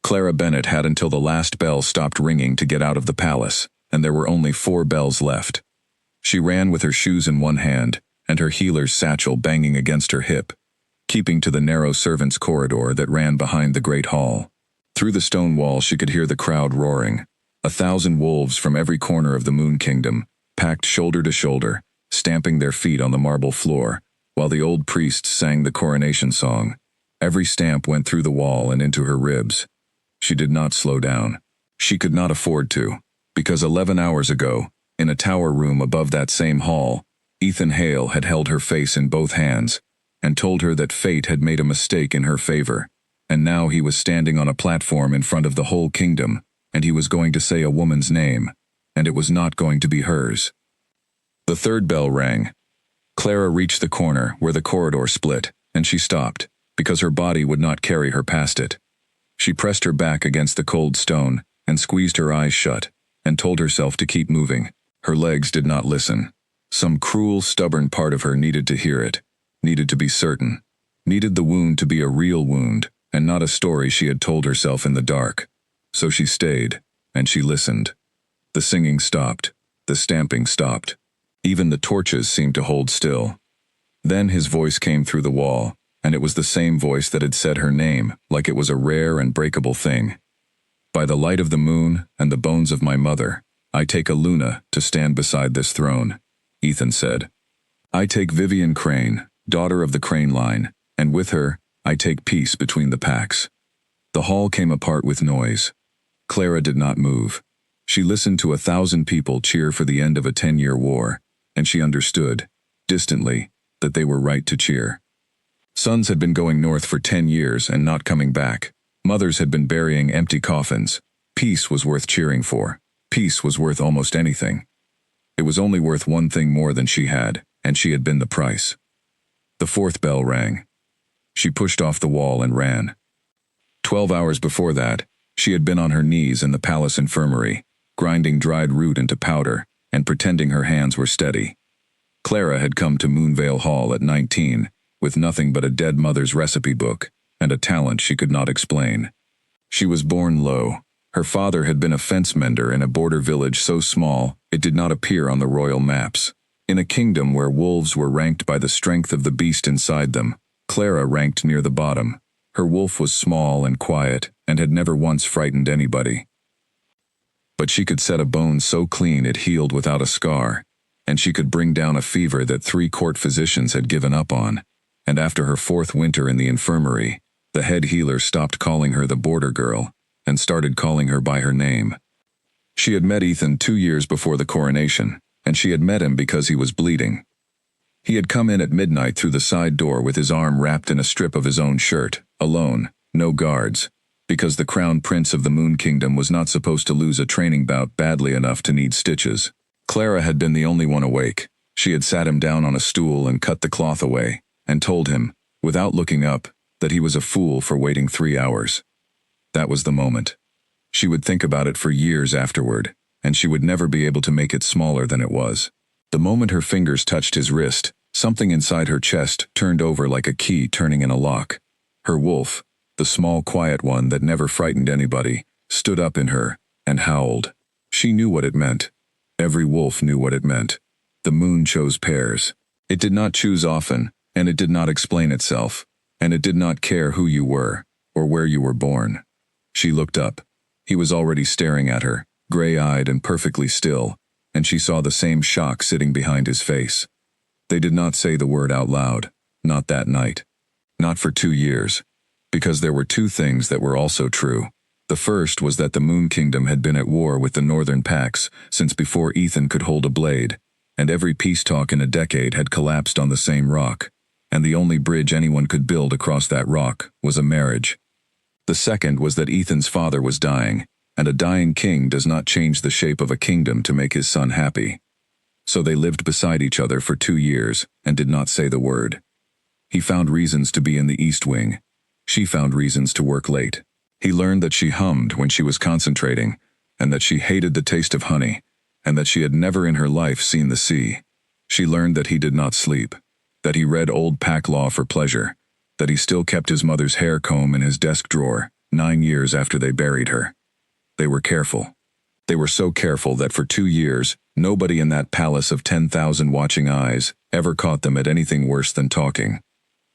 Clara Bennett had until the last bell stopped ringing to get out of the palace, and there were only 4 bells left. She ran with her shoes in one hand, and her healer's satchel banging against her hip, keeping to the narrow servants' corridor that ran behind the great hall. Through the stone wall she could hear the crowd roaring. 1,000 wolves from every corner of the Moon Kingdom, packed shoulder to shoulder, stamping their feet on the marble floor, while the old priests sang the coronation song. Every stamp went through the wall and into her ribs. She did not slow down. She could not afford to, because 11 hours ago, in a tower room above that same hall, Ethan Hale had held her face in both hands and told her that fate had made a mistake in her favor, and now he was standing on a platform in front of the whole kingdom, and he was going to say a woman's name, and it was not going to be hers. The 3rd bell rang. Clara reached the corner where the corridor split, and she stopped, because her body would not carry her past it. She pressed her back against the cold stone and squeezed her eyes shut, and told herself to keep moving. Her legs did not listen. Some cruel, stubborn part of her needed to hear it, needed to be certain, needed the wound to be a real wound, and not a story she had told herself in the dark. So she stayed, and she listened. The singing stopped. The stamping stopped. Even the torches seemed to hold still. Then his voice came through the wall, and it was the same voice that had said her name, like it was a rare and breakable thing. By the light of the moon and the bones of my mother, I take a Luna to stand beside this throne, Ethan said. I take Vivian Crane, daughter of the Crane line, and with her, I take peace between the packs. The hall came apart with noise. Clara did not move. She listened to 1,000 people cheer for the end of a 10-year war, and she understood, distantly, that they were right to cheer. Sons had been going north for 10 years and not coming back. Mothers had been burying empty coffins. Peace was worth cheering for. Peace was worth almost anything. It was only worth one thing more than she had, and she had been the price. The 4th bell rang. She pushed off the wall and ran. 12 hours before that, she had been on her knees in the palace infirmary, grinding dried root into powder and pretending her hands were steady. Clara had come to Moonvale Hall at 19, with nothing but a dead mother's recipe book and a talent she could not explain. She was born low. Her father had been a fence mender in a border village so small it did not appear on the royal maps. In a kingdom where wolves were ranked by the strength of the beast inside them, Clara ranked near the bottom. Her wolf was small and quiet and had never once frightened anybody. But she could set a bone so clean it healed without a scar, and she could bring down a fever that 3 court physicians had given up on. And after her 4th winter in the infirmary, the head healer stopped calling her the border girl and started calling her by her name. She had met Ethan 2 years before the coronation, and she had met him because he was bleeding. He had come in at midnight through the side door with his arm wrapped in a strip of his own shirt, alone, no guards, because the crown prince of the Moon Kingdom was not supposed to lose a training bout badly enough to need stitches. Clara had been the only one awake. She had sat him down on a stool and cut the cloth away, and told him, without looking up, that he was a fool for waiting 3 hours. That was the moment. She would think about it for years afterward, and she would never be able to make it smaller than it was. The moment her fingers touched his wrist, something inside her chest turned over like a key turning in a lock. Her wolf, the small quiet one that never frightened anybody, stood up in her and howled. She knew what it meant. Every wolf knew what it meant. The moon chose pairs. It did not choose often, and it did not explain itself, and it did not care who you were, or where you were born. She looked up. He was already staring at her, gray-eyed and perfectly still, and she saw the same shock sitting behind his face. They did not say the word out loud, not that night. Not for 2 years, because there were 2 things that were also true. The first was that the Moon Kingdom had been at war with the Northern Pacts since before Ethan could hold a blade, and every peace talk in a decade had collapsed on the same rock, and the only bridge anyone could build across that rock was a marriage. The second was that Ethan's father was dying, and a dying king does not change the shape of a kingdom to make his son happy. So they lived beside each other for 2 years and did not say the word. He found reasons to be in the East Wing. She found reasons to work late. He learned that she hummed when she was concentrating, and that she hated the taste of honey, and that she had never in her life seen the sea. She learned that he did not sleep, that he read old pack law for pleasure, that he still kept his mother's hair comb in his desk drawer, 9 years after they buried her. They were careful. They were so careful that for 2 years, nobody in that palace of 10,000 watching eyes ever caught them at anything worse than talking.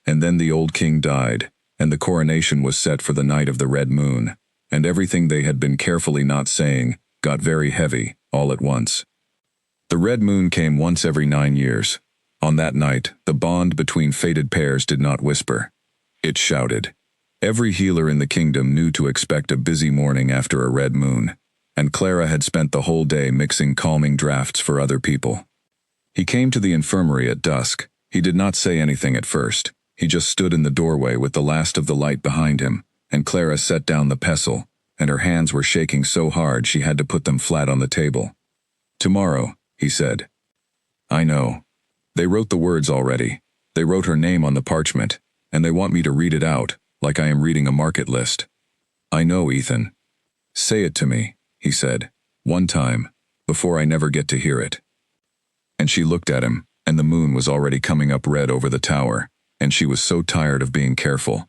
And then the old king died, and the coronation was set for the night of the red moon, and everything they had been carefully not saying got very heavy, all at once. The red moon came once every 9 years. On that night, the bond between fated pairs did not whisper. It shouted. Every healer in the kingdom knew to expect a busy morning after a red moon, and Clara had spent the whole day mixing calming drafts for other people. He came to the infirmary at dusk. He did not say anything at first. He just stood in the doorway with the last of the light behind him, and Clara set down the pestle, and her hands were shaking so hard she had to put them flat on the table. "Tomorrow," he said. "I know. They wrote the words already. They wrote her name on the parchment, and they want me to read it out, like I am reading a market list." "I know, Ethan. Say it to me," he said, "one time, before I never get to hear it." And she looked at him, and the moon was already coming up red over the tower, and she was so tired of being careful.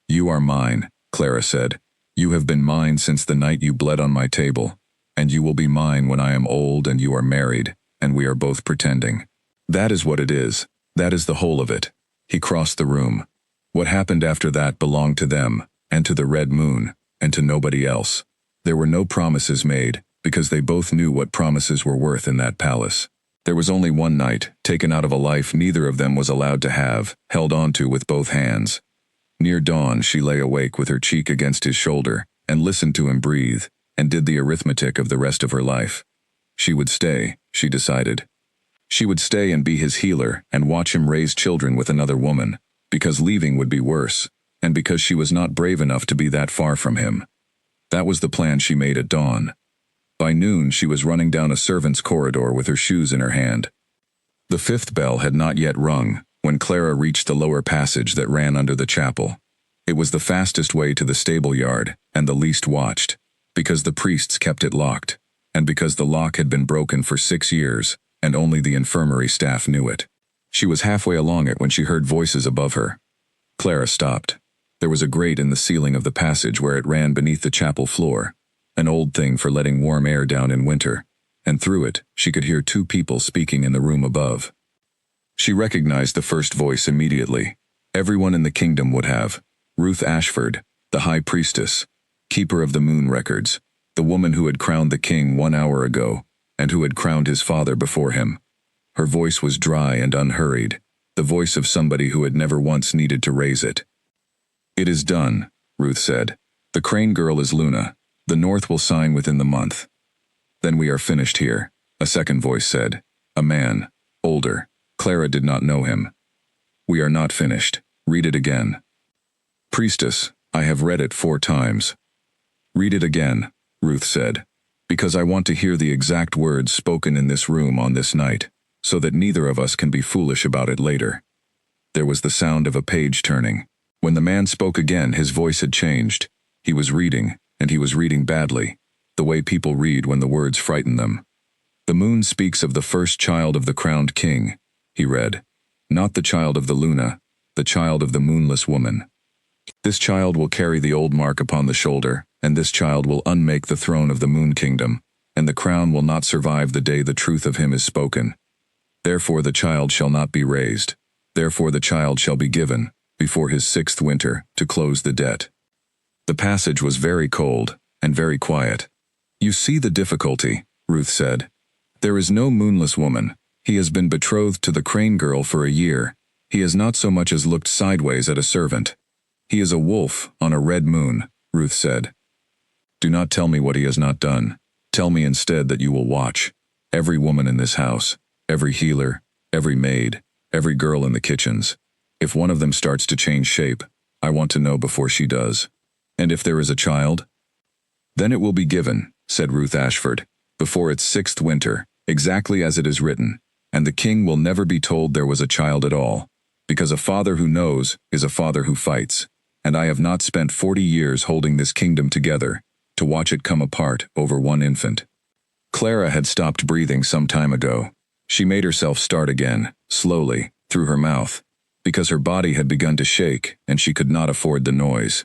"You are mine," Clara said. "You have been mine since the night you bled on my table, and you will be mine when I am old and you are married, and we are both pretending. That is what it is. That is the whole of it." He crossed the room. What happened after that belonged to them, and to the red moon, and to nobody else. There were no promises made, because they both knew what promises were worth in that palace. There was only one night, taken out of a life neither of them was allowed to have, held onto with both hands. Near dawn she lay awake with her cheek against his shoulder, and listened to him breathe, and did the arithmetic of the rest of her life. She would stay, she decided. She would stay and be his healer and watch him raise children with another woman, because leaving would be worse, and because she was not brave enough to be that far from him. That was the plan she made at dawn. By noon she was running down a servant's corridor with her shoes in her hand. The 5th bell had not yet rung when Clara reached the lower passage that ran under the chapel. It was the fastest way to the stable yard, and the least watched, because the priests kept it locked, and because the lock had been broken for 6 years, and only the infirmary staff knew it. She was halfway along it when she heard voices above her. Clara stopped. There was a grate in the ceiling of the passage where it ran beneath the chapel floor, an old thing for letting warm air down in winter, and through it she could hear 2 people speaking in the room above. She recognized the first voice immediately. Everyone in the kingdom would have. Ruth Ashford, the high priestess, keeper of the moon records, the woman who had crowned the king 1 hour ago, and who had crowned his father before him. Her voice was dry and unhurried, the voice of somebody who had never once needed to raise it. "It is done," Ruth said. "The Crane girl is Luna. The North will sign within the month. Then we are finished here," a second voice said. A man, older. Clara did not know him. "We are not finished. Read it again." "Priestess, I have read it 4 times. "Read it again," Ruth said, "because I want to hear the exact words spoken in this room on this night, so that neither of us can be foolish about it later." There was the sound of a page turning. When the man spoke again, his voice had changed. He was reading, and he was reading badly, the way people read when the words frighten them. "The moon speaks of the first child of the crowned king," he read. "Not the child of the Luna, the child of the moonless woman. This child will carry the old mark upon the shoulder, and this child will unmake the throne of the moon kingdom, and the crown will not survive the day the truth of him is spoken. Therefore the child shall not be raised. Therefore the child shall be given, before his 6th winter, to close the debt." The passage was very cold, and very quiet. "You see the difficulty," Ruth said. "There is no moonless woman. He has been betrothed to the Crane girl for a year. He has not so much as looked sideways at a servant. He is a wolf on a red moon," Ruth said. "Do not tell me what he has not done. Tell me instead that you will watch. Every woman in this house, every healer, every maid, every girl in the kitchens. If one of them starts to change shape, I want to know before she does. And if there is a child, then it will be given," said Ruth Ashford, "before its 6th winter, exactly as it is written, and the king will never be told there was a child at all, because a father who knows is a father who fights, and I have not spent 40 years holding this kingdom together, to watch it come apart over one infant." Clara had stopped breathing some time ago. She made herself start again, slowly, through her mouth, because her body had begun to shake and she could not afford the noise.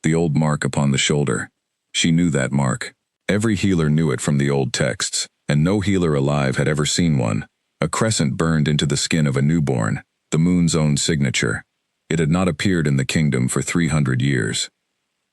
the old mark upon the shoulder. She knew that mark. Every healer knew it from the old texts, and no healer alive had ever seen one. A crescent burned into the skin of a newborn, the moon's own signature. It had not appeared in the kingdom for 300 years.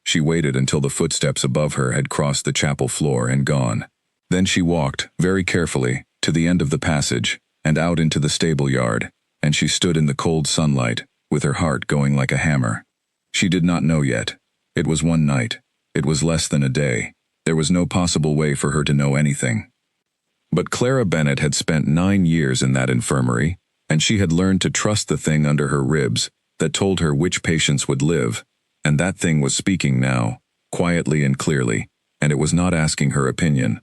She waited until the footsteps above her had crossed the chapel floor and gone. Then she walked, very carefully, to the end of the passage, and out into the stable yard, and she stood in the cold sunlight, with her heart going like a hammer. She did not know yet. It was one night. It was less than a day. There was no possible way for her to know anything. But Clara Bennett had spent 9 years in that infirmary, and she had learned to trust the thing under her ribs that told her which patients would live, and that thing was speaking now, quietly and clearly, and it was not asking her opinion.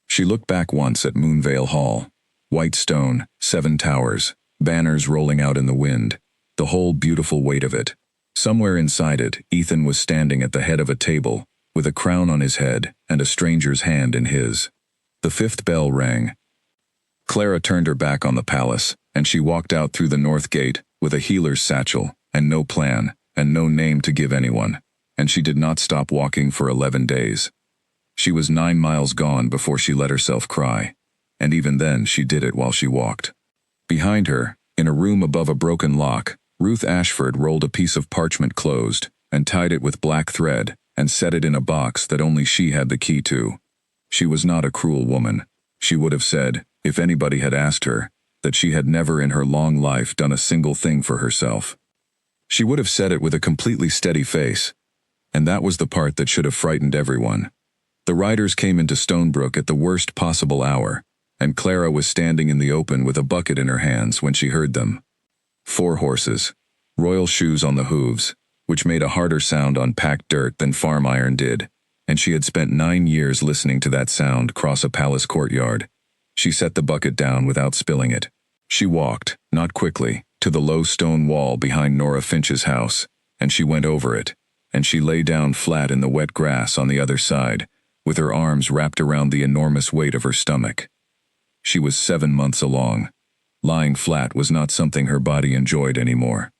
She looked back once at Moonvale Hall. White stone, 7 towers, banners rolling out in the wind, the whole beautiful weight of it. Somewhere inside it, Ethan was standing at the head of a table, with a crown on his head and a stranger's hand in his. The 5th bell rang. Clara turned her back on the palace, and she walked out through the north gate, with a healer's satchel, and no plan, and no name to give anyone, and she did not stop walking for 11 days. She was 9 miles gone before she let herself cry, and even then she did it while she walked. Behind her, in a room above a broken lock, Ruth Ashford rolled a piece of parchment closed, and tied it with black thread, and set it in a box that only she had the key to. She was not a cruel woman. She would have said, if anybody had asked her, that she had never in her long life done a single thing for herself. She would have said it with a completely steady face, and that was the part that should have frightened everyone. The riders came into Stonebrook at the worst possible hour, and Clara was standing in the open with a bucket in her hands when she heard them. 4 horses, royal shoes on the hooves, which made a harder sound on packed dirt than farm iron did, and she had spent 9 years listening to that sound cross a palace courtyard. She set the bucket down without spilling it. She walked, not quickly, to the low stone wall behind Nora Finch's house, and she went over it, and she lay down flat in the wet grass on the other side, with her arms wrapped around the enormous weight of her stomach. She was 7 months along. Lying flat was not something her body enjoyed anymore.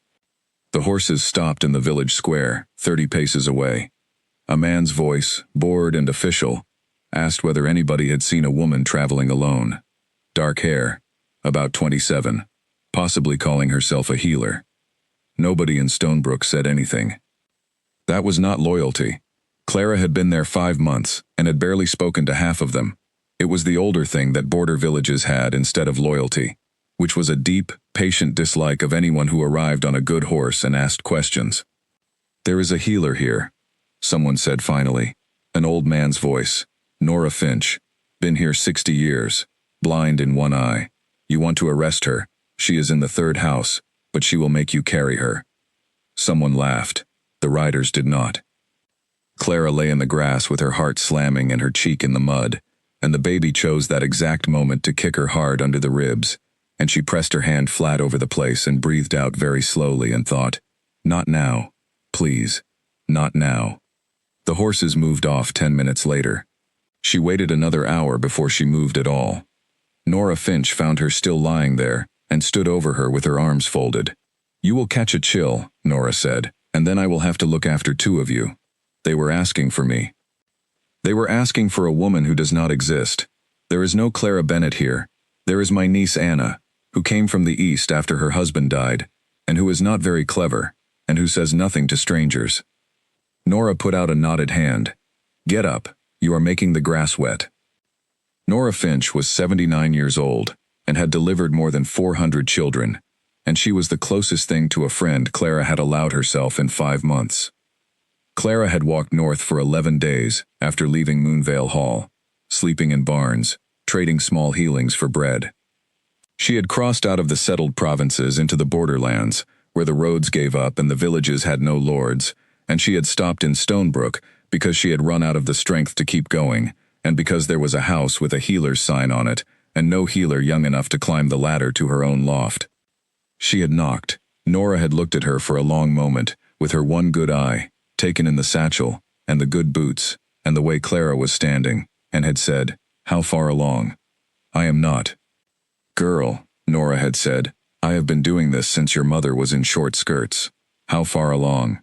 The horses stopped in the village square, 30 paces away. A man's voice, bored and official, asked whether anybody had seen a woman traveling alone. Dark hair, about 27, possibly calling herself a healer. Nobody in Stonebrook said anything. That was not loyalty. Clara had been there 5 months, and had barely spoken to half of them. It was the older thing that border villages had instead of loyalty, which was a deep, patient dislike of anyone who arrived on a good horse and asked questions. There is a healer here, someone said finally. An old man's voice. Nora Finch. Been here 60 years. Blind in one eye. You want to arrest her. She is in the 3rd house, but she will make you carry her. Someone laughed. The riders did not. Clara lay in the grass with her heart slamming and her cheek in the mud, and the baby chose that exact moment to kick her hard under the ribs, and she pressed her hand flat over the place and breathed out very slowly and thought, not now, please, not now. The horses moved off 10 minutes later. She waited another hour before she moved at all. Nora Finch found her still lying there, and stood over her with her arms folded. You will catch a chill, Nora said, and then I will have to look after 2 of you. They were asking for me. They were asking for a woman who does not exist. There is no Clara Bennett here. There is my niece Anna, who came from the East after her husband died, and who is not very clever, and who says nothing to strangers. Nora put out a knotted hand. Get up, you are making the grass wet. Nora Finch was 79 years old, and had delivered more than 400 children, and she was the closest thing to a friend Clara had allowed herself in 5 months. Clara had walked north for 11 days after leaving Moonvale Hall, sleeping in barns, trading small healings for bread. She had crossed out of the settled provinces into the borderlands, where the roads gave up and the villages had no lords, and she had stopped in Stonebrook because she had run out of the strength to keep going, and because there was a house with a healer's sign on it, and no healer young enough to climb the ladder to her own loft. She had knocked. Nora had looked at her for a long moment, with her one good eye, taken in the satchel, and the good boots, and the way Clara was standing, and had said, how far along? I am not. Girl, Nora had said, I have been doing this since your mother was in short skirts. How far along?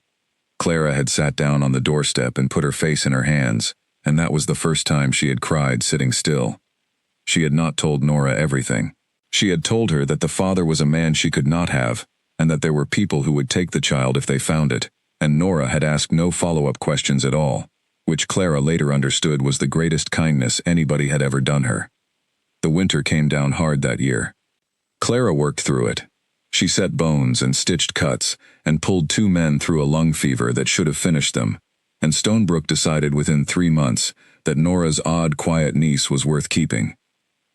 Clara had sat down on the doorstep and put her face in her hands, and that was the first time she had cried sitting still. She had not told Nora everything. She had told her that the father was a man she could not have, and that there were people who would take the child if they found it, and Nora had asked no follow-up questions at all, which Clara later understood was the greatest kindness anybody had ever done her. The winter came down hard that year. Clara worked through it. She set bones and stitched cuts, and pulled 2 men through a lung fever that should have finished them, and Stonebrook decided within 3 months that Nora's odd, quiet niece was worth keeping.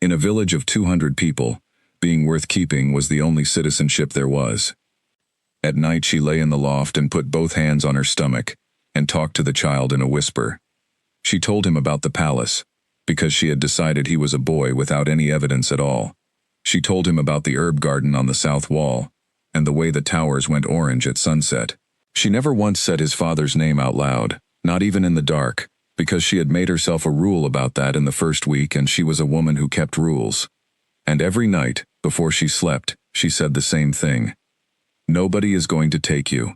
In a village of 200 people, being worth keeping was the only citizenship there was. At night she lay in the loft and put both hands on her stomach, and talked to the child in a whisper. She told him about the palace, because she had decided he was a boy without any evidence at all. She told him about the herb garden on the south wall, and the way the towers went orange at sunset. She never once said his father's name out loud, not even in the dark, because she had made herself a rule about that in the first week, and she was a woman who kept rules. And every night, before she slept, she said the same thing. Nobody is going to take you.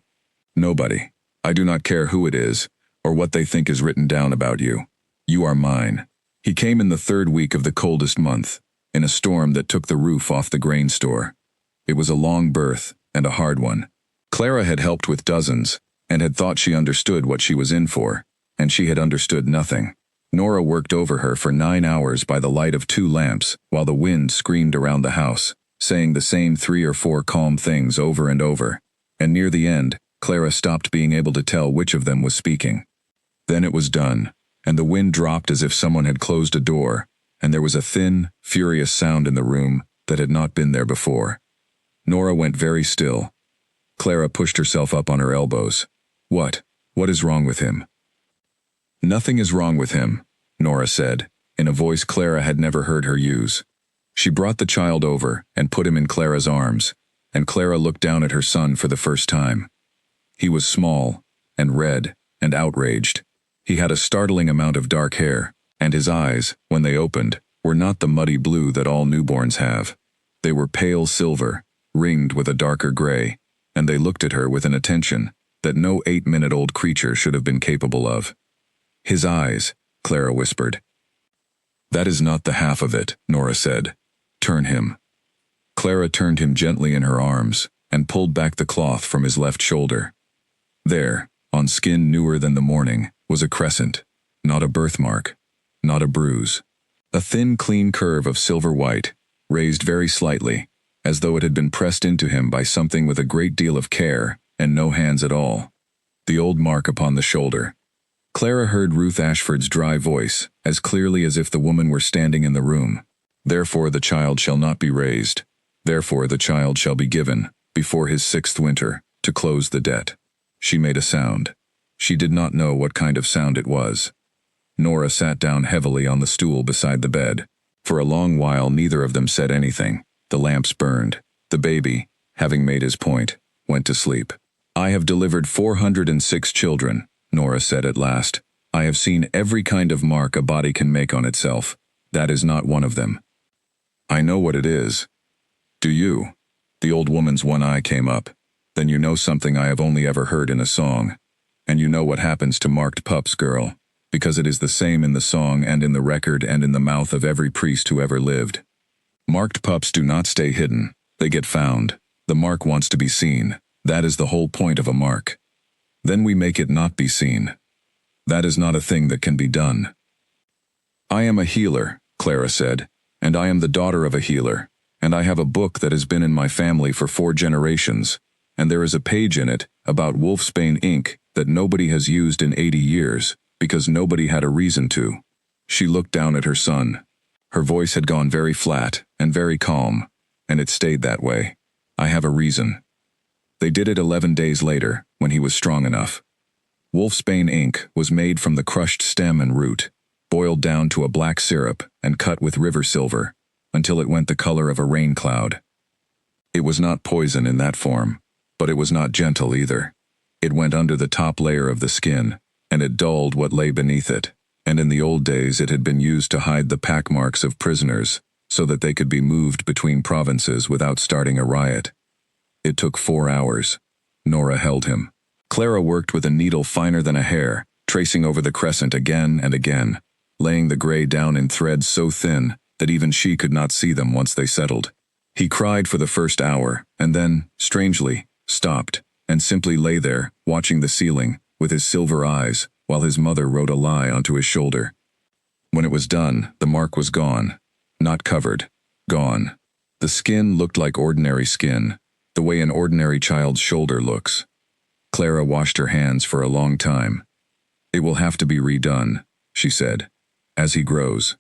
Nobody. I do not care who it is, or what they think is written down about you. You are mine. He came in the 3rd week of the coldest month, in a storm that took the roof off the grain store. It was a long berth, and a hard one. Clara had helped with dozens, and had thought she understood what she was in for, and she had understood nothing. Nora worked over her for 9 hours by the light of 2 lamps, while the wind screamed around the house, saying the same 3 or 4 calm things over and over, and near the end, Clara stopped being able to tell which of them was speaking. Then it was done, and the wind dropped as if someone had closed a door, and there was a thin, furious sound in the room that had not been there before. Nora went very still. Clara pushed herself up on her elbows. What is wrong with him? Nothing is wrong with him, Nora said, in a voice Clara had never heard her use. She brought the child over and put him in Clara's arms, and Clara looked down at her son for the first time. He was small, and red, and outraged. He had a startling amount of dark hair, and his eyes, when they opened, were not the muddy blue that all newborns have. They were pale silver, ringed with a darker gray, and they looked at her with an attention that no 8-minute-old creature should have been capable of. His eyes, Clara whispered. That is not the half of it, Nora said. Turn him. Clara turned him gently in her arms, and pulled back the cloth from his left shoulder. There, on skin newer than the morning, was a crescent, not a birthmark, not a bruise. A thin, clean curve of silver white, raised very slightly, as though it had been pressed into him by something with a great deal of care, and no hands at all. The old mark upon the shoulder. Clara heard Ruth Ashford's dry voice, as clearly as if the woman were standing in the room. Therefore the child shall not be raised. Therefore the child shall be given, before his 6th winter, to close the debt. She made a sound. She did not know what kind of sound it was. Nora sat down heavily on the stool beside the bed. For a long while neither of them said anything. The lamps burned. The baby, having made his point, went to sleep. I have delivered 406 children, Nora said at last. I have seen every kind of mark a body can make on itself. That is not one of them. I know what it is. Do you? The old woman's one eye came up. Then you know something I have only ever heard in a song. And you know what happens to marked pups, girl, because it is the same in the song and in the record and in the mouth of every priest who ever lived. Marked pups do not stay hidden. They get found. The mark wants to be seen. That is the whole point of a mark. Then we make it not be seen. That is not a thing that can be done. I am a healer, Clara said, and I am the daughter of a healer, and I have a book that has been in my family for 4 generations, and there is a page in it about wolfsbane ink that nobody has used in 80 years, because nobody had a reason to. She looked down at her son. Her voice had gone very flat and very calm, and it stayed that way. I have a reason. They did it 11 days later, when he was strong enough. Wolfsbane ink was made from the crushed stem and root, boiled down to a black syrup and cut with river silver, until it went the color of a rain cloud. It was not poison in that form, but it was not gentle either. It went under the top layer of the skin, and it dulled what lay beneath it, and in the old days it had been used to hide the pack marks of prisoners, so that they could be moved between provinces without starting a riot. It took 4 hours. Nora held him. Clara worked with a needle finer than a hair, tracing over the crescent again and again, laying the gray down in threads so thin that even she could not see them once they settled. He cried for the first hour, and then, strangely, stopped, and simply lay there, watching the ceiling, with his silver eyes, while his mother wrote a lie onto his shoulder. When it was done, the mark was gone. Not covered. Gone. The skin looked like ordinary skin, the way an ordinary child's shoulder looks. Clara washed her hands for a long time. "It will have to be redone," she said. "As he grows.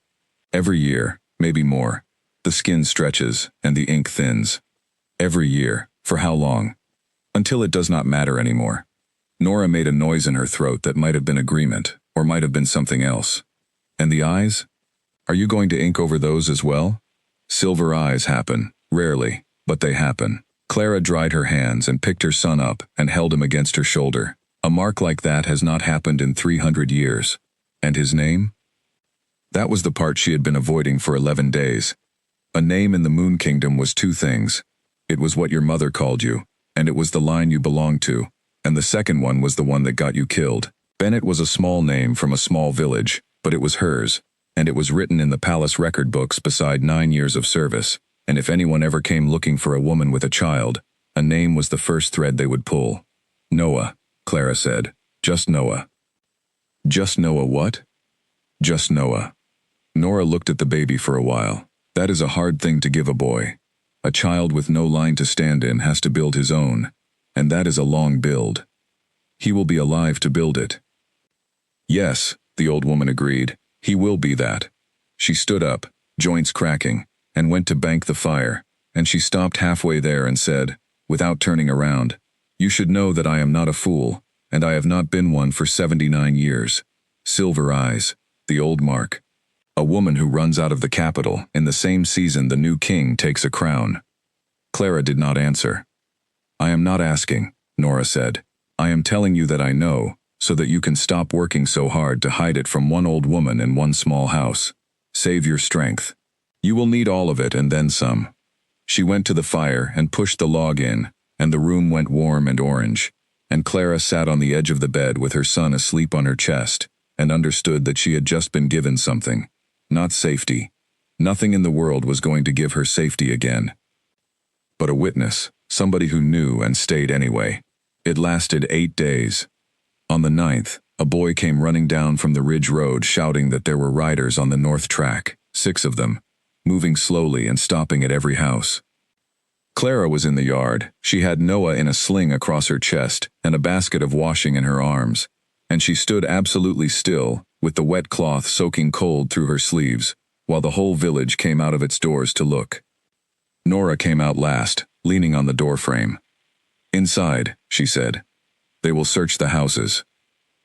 Every year, maybe more. The skin stretches and the ink thins. Every year. For how long? Until it does not matter anymore." Nora made a noise in her throat that might have been agreement, or might have been something else. "And the eyes? Are you going to ink over those as well?" "Silver eyes happen, rarely, but they happen." Clara dried her hands and picked her son up and held him against her shoulder. "A mark like that has not happened in 300 years. And his name?" That was the part she had been avoiding for 11 days. A name in the Moon Kingdom was two things. It was what your mother called you, and it was the line you belonged to, and the second one was the one that got you killed. Bennett was a small name from a small village, but it was hers, and it was written in the palace record books beside 9 years of service, and if anyone ever came looking for a woman with a child, a name was the first thread they would pull. "Noah," Clara said. "Just Noah." "Just Noah what?" "Just Noah." Nora looked at the baby for a while. That is a hard thing to give a boy. A child with no line to stand in has to build his own, and that is a long build. He will be alive to build it. "Yes," the old woman agreed. "He will be that." She stood up, joints cracking, and went to bank the fire, and she stopped halfway there and said, without turning around, "You should know that I am not a fool, and I have not been one for 79 years. Silver eyes, the old mark. A woman who runs out of the capital in the same season the new king takes a crown." Clara did not answer. "I am not asking," Nora said. "I am telling you that I know, so that you can stop working so hard to hide it from one old woman in one small house. Save your strength. You will need all of it and then some." She went to the fire and pushed the log in, and the room went warm and orange, and Clara sat on the edge of the bed with her son asleep on her chest, and understood that she had just been given something. Not safety. Nothing in the world was going to give her safety again. But a witness, somebody who knew and stayed anyway. It lasted 8 days. On the 9th, a boy came running down from the ridge road shouting that there were riders on the north track, 6 of them, moving slowly and stopping at every house. Clara was in the yard. She had Noah in a sling across her chest and a basket of washing in her arms, and she stood absolutely still, with the wet cloth soaking cold through her sleeves, while the whole village came out of its doors to look. Nora came out last, leaning on the doorframe. "Inside," she said. "They will search the houses.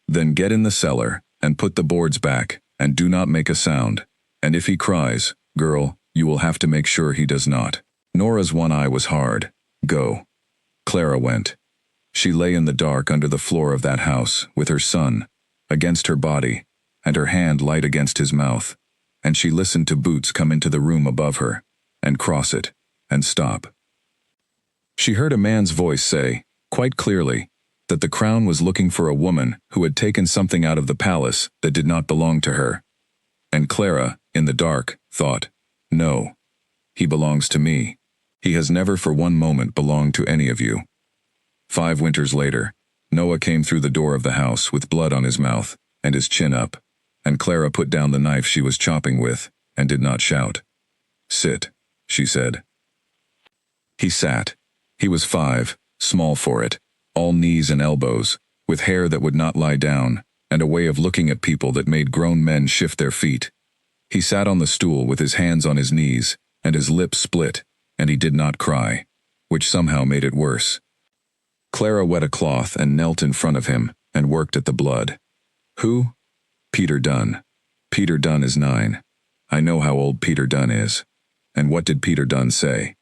Then get in the cellar, and put the boards back, and do not make a sound. And if he cries, girl, you will have to make sure he does not." Nora's one eye was hard. "Go." Clara went. She lay in the dark under the floor of that house, with her son, against her body, and her hand light against his mouth, and she listened to boots come into the room above her, and cross it, and stop. She heard a man's voice say, quite clearly, that the crown was looking for a woman who had taken something out of the palace that did not belong to her. And Clara, in the dark, thought, "No, he belongs to me. He has never for one moment belonged to any of you." 5 winters later, Noah came through the door of the house with blood on his mouth and his chin up, and Clara put down the knife she was chopping with and did not shout. "Sit," she said. He sat. He was 5, small for it, all knees and elbows, with hair that would not lie down, and a way of looking at people that made grown men shift their feet. He sat on the stool with his hands on his knees, and his lips split, and he did not cry, which somehow made it worse. Clara wet a cloth and knelt in front of him and worked at the blood. "Who?" "Peter Dunn. Peter Dunn is 9. I know how old Peter Dunn is." "And what did Peter Dunn say?"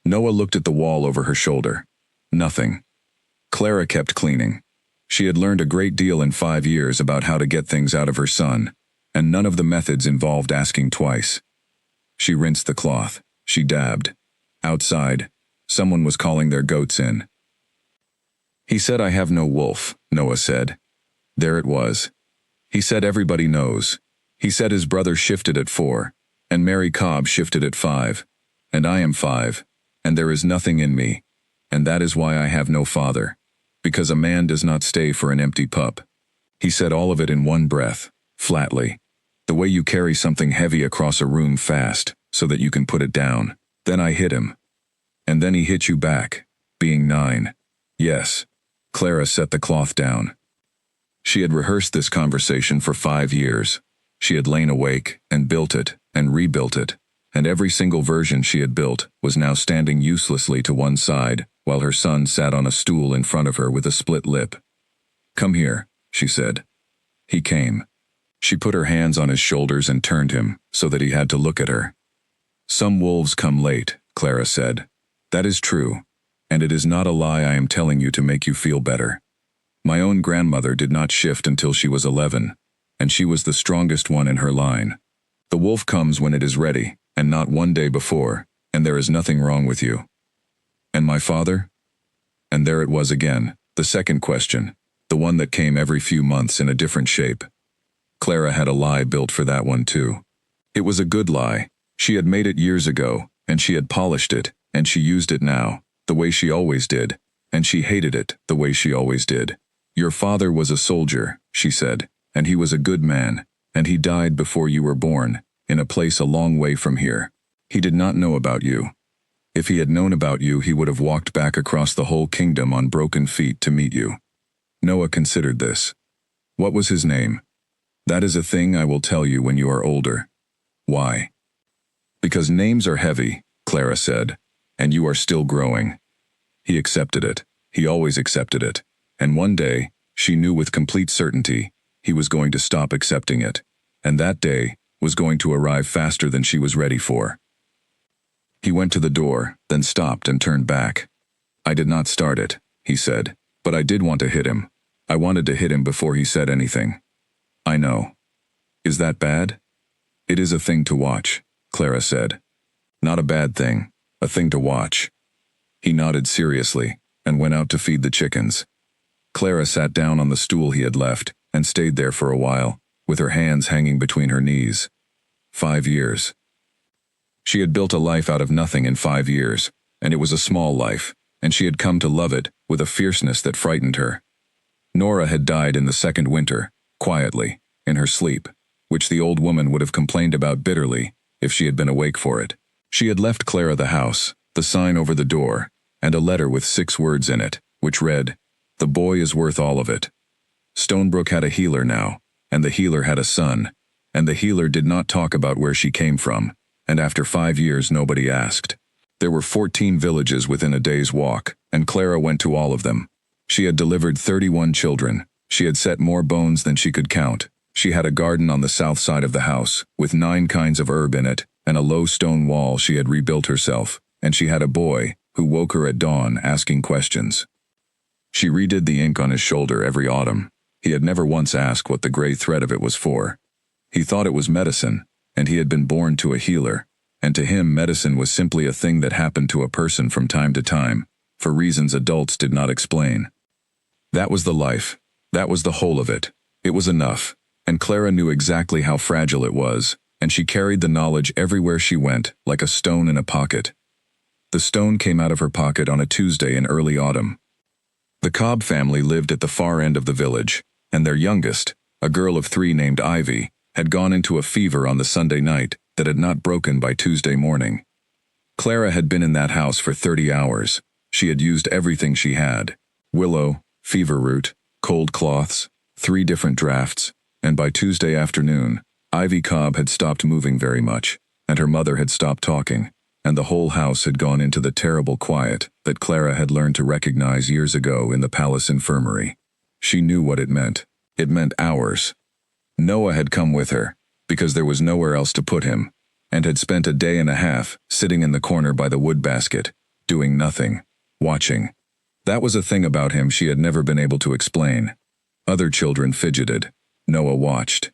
Noah looked at the wall over her shoulder. Nothing. Clara kept cleaning. She had learned a great deal in 5 years about how to get things out of her son, and none of the methods involved asking twice. She rinsed the cloth. She dabbed. Outside, someone was calling their goats in. He said I have no wolf, Noah said. There it was. He said everybody knows. He said his brother shifted at 4, and Mary Cobb shifted at 5, and I am 5, and there is nothing in me, and that is why I have no father, because a man does not stay for an empty pup. He said all of it in one breath, flatly. The way you carry something heavy across a room fast, so that you can put it down. Then I hit him. And then he hit you back, being 9. Yes. Clara set the cloth down. She had rehearsed this conversation for 5 years. She had lain awake, and built it, and rebuilt it, and every single version she had built was now standing uselessly to one side, while her son sat on a stool in front of her with a split lip. "Come here," she said. He came. She put her hands on his shoulders and turned him, so that he had to look at her. "Some wolves come late," Clara said. "That is true, and it is not a lie I am telling you to make you feel better. My own grandmother did not shift until she was 11, and she was the strongest one in her line. The wolf comes when it is ready, and not one day before, and there is nothing wrong with you." "And my father?" And there it was again, the second question, the one that came every few months in a different shape. Clara had a lie built for that one too. It was a good lie. She had made it years ago, and she had polished it, and she used it now, the way she always did, and she hated it the way she always did. "Your father was a soldier," she said, "and he was a good man, and he died before you were born, in a place a long way from here. He did not know about you. If he had known about you, he would have walked back across the whole kingdom on broken feet to meet you." Noah considered this. "What was his name?" "That is a thing I will tell you when you are older." "Why?" "Because names are heavy," Clara said, "and you are still growing." He accepted it. He always accepted it. And one day, she knew with complete certainty, he was going to stop accepting it. And that day was going to arrive faster than she was ready for. He went to the door, then stopped and turned back. "I did not start it," he said, "but I did want to hit him. I wanted to hit him before he said anything." "I know." "Is that bad?" "It is a thing to watch," Clara said. "Not a bad thing, a thing to watch." He nodded seriously, and went out to feed the chickens. Clara sat down on the stool he had left, and stayed there for a while, with her hands hanging between her knees. 5 years. She had built a life out of nothing in 5 years, and it was a small life, and she had come to love it with a fierceness that frightened her. Nora had died in the second winter, quietly, in her sleep, which the old woman would have complained about bitterly if she had been awake for it. She had left Clara the house, the sign over the door, and a letter with 6 words in it, which read, "The boy is worth all of it." Stonebrook had a healer now, and the healer had a son, and the healer did not talk about where she came from, and after 5 years nobody asked. There were 14 villages within a day's walk, and Clara went to all of them. She had delivered 31 children. She had set more bones than she could count. She had a garden on the south side of the house, with 9 kinds of herb in it, and a low stone wall she had rebuilt herself, and she had a boy, who woke her at dawn asking questions. She redid the ink on his shoulder every autumn. He had never once asked what the gray thread of it was for. He thought it was medicine, and he had been born to a healer, and to him medicine was simply a thing that happened to a person from time to time, for reasons adults did not explain. That was the life. That was the whole of it. It was enough, and Clara knew exactly how fragile it was, and she carried the knowledge everywhere she went, like a stone in a pocket. The stone came out of her pocket on a Tuesday in early autumn. The Cobb family lived at the far end of the village, and their youngest, a girl of 3 named Ivy, had gone into a fever on the Sunday night that had not broken by Tuesday morning. Clara had been in that house for 30 hours. She had used everything she had: willow, fever root, cold cloths, 3 different drafts, and by Tuesday afternoon, Ivy Cobb had stopped moving very much, and her mother had stopped talking, and the whole house had gone into the terrible quiet that Clara had learned to recognize years ago in the palace infirmary. She knew what it meant. It meant hours. Noah had come with her, because there was nowhere else to put him, and had spent a day and a half sitting in the corner by the wood basket, doing nothing, watching. That was a thing about him she had never been able to explain. Other children fidgeted. Noah watched.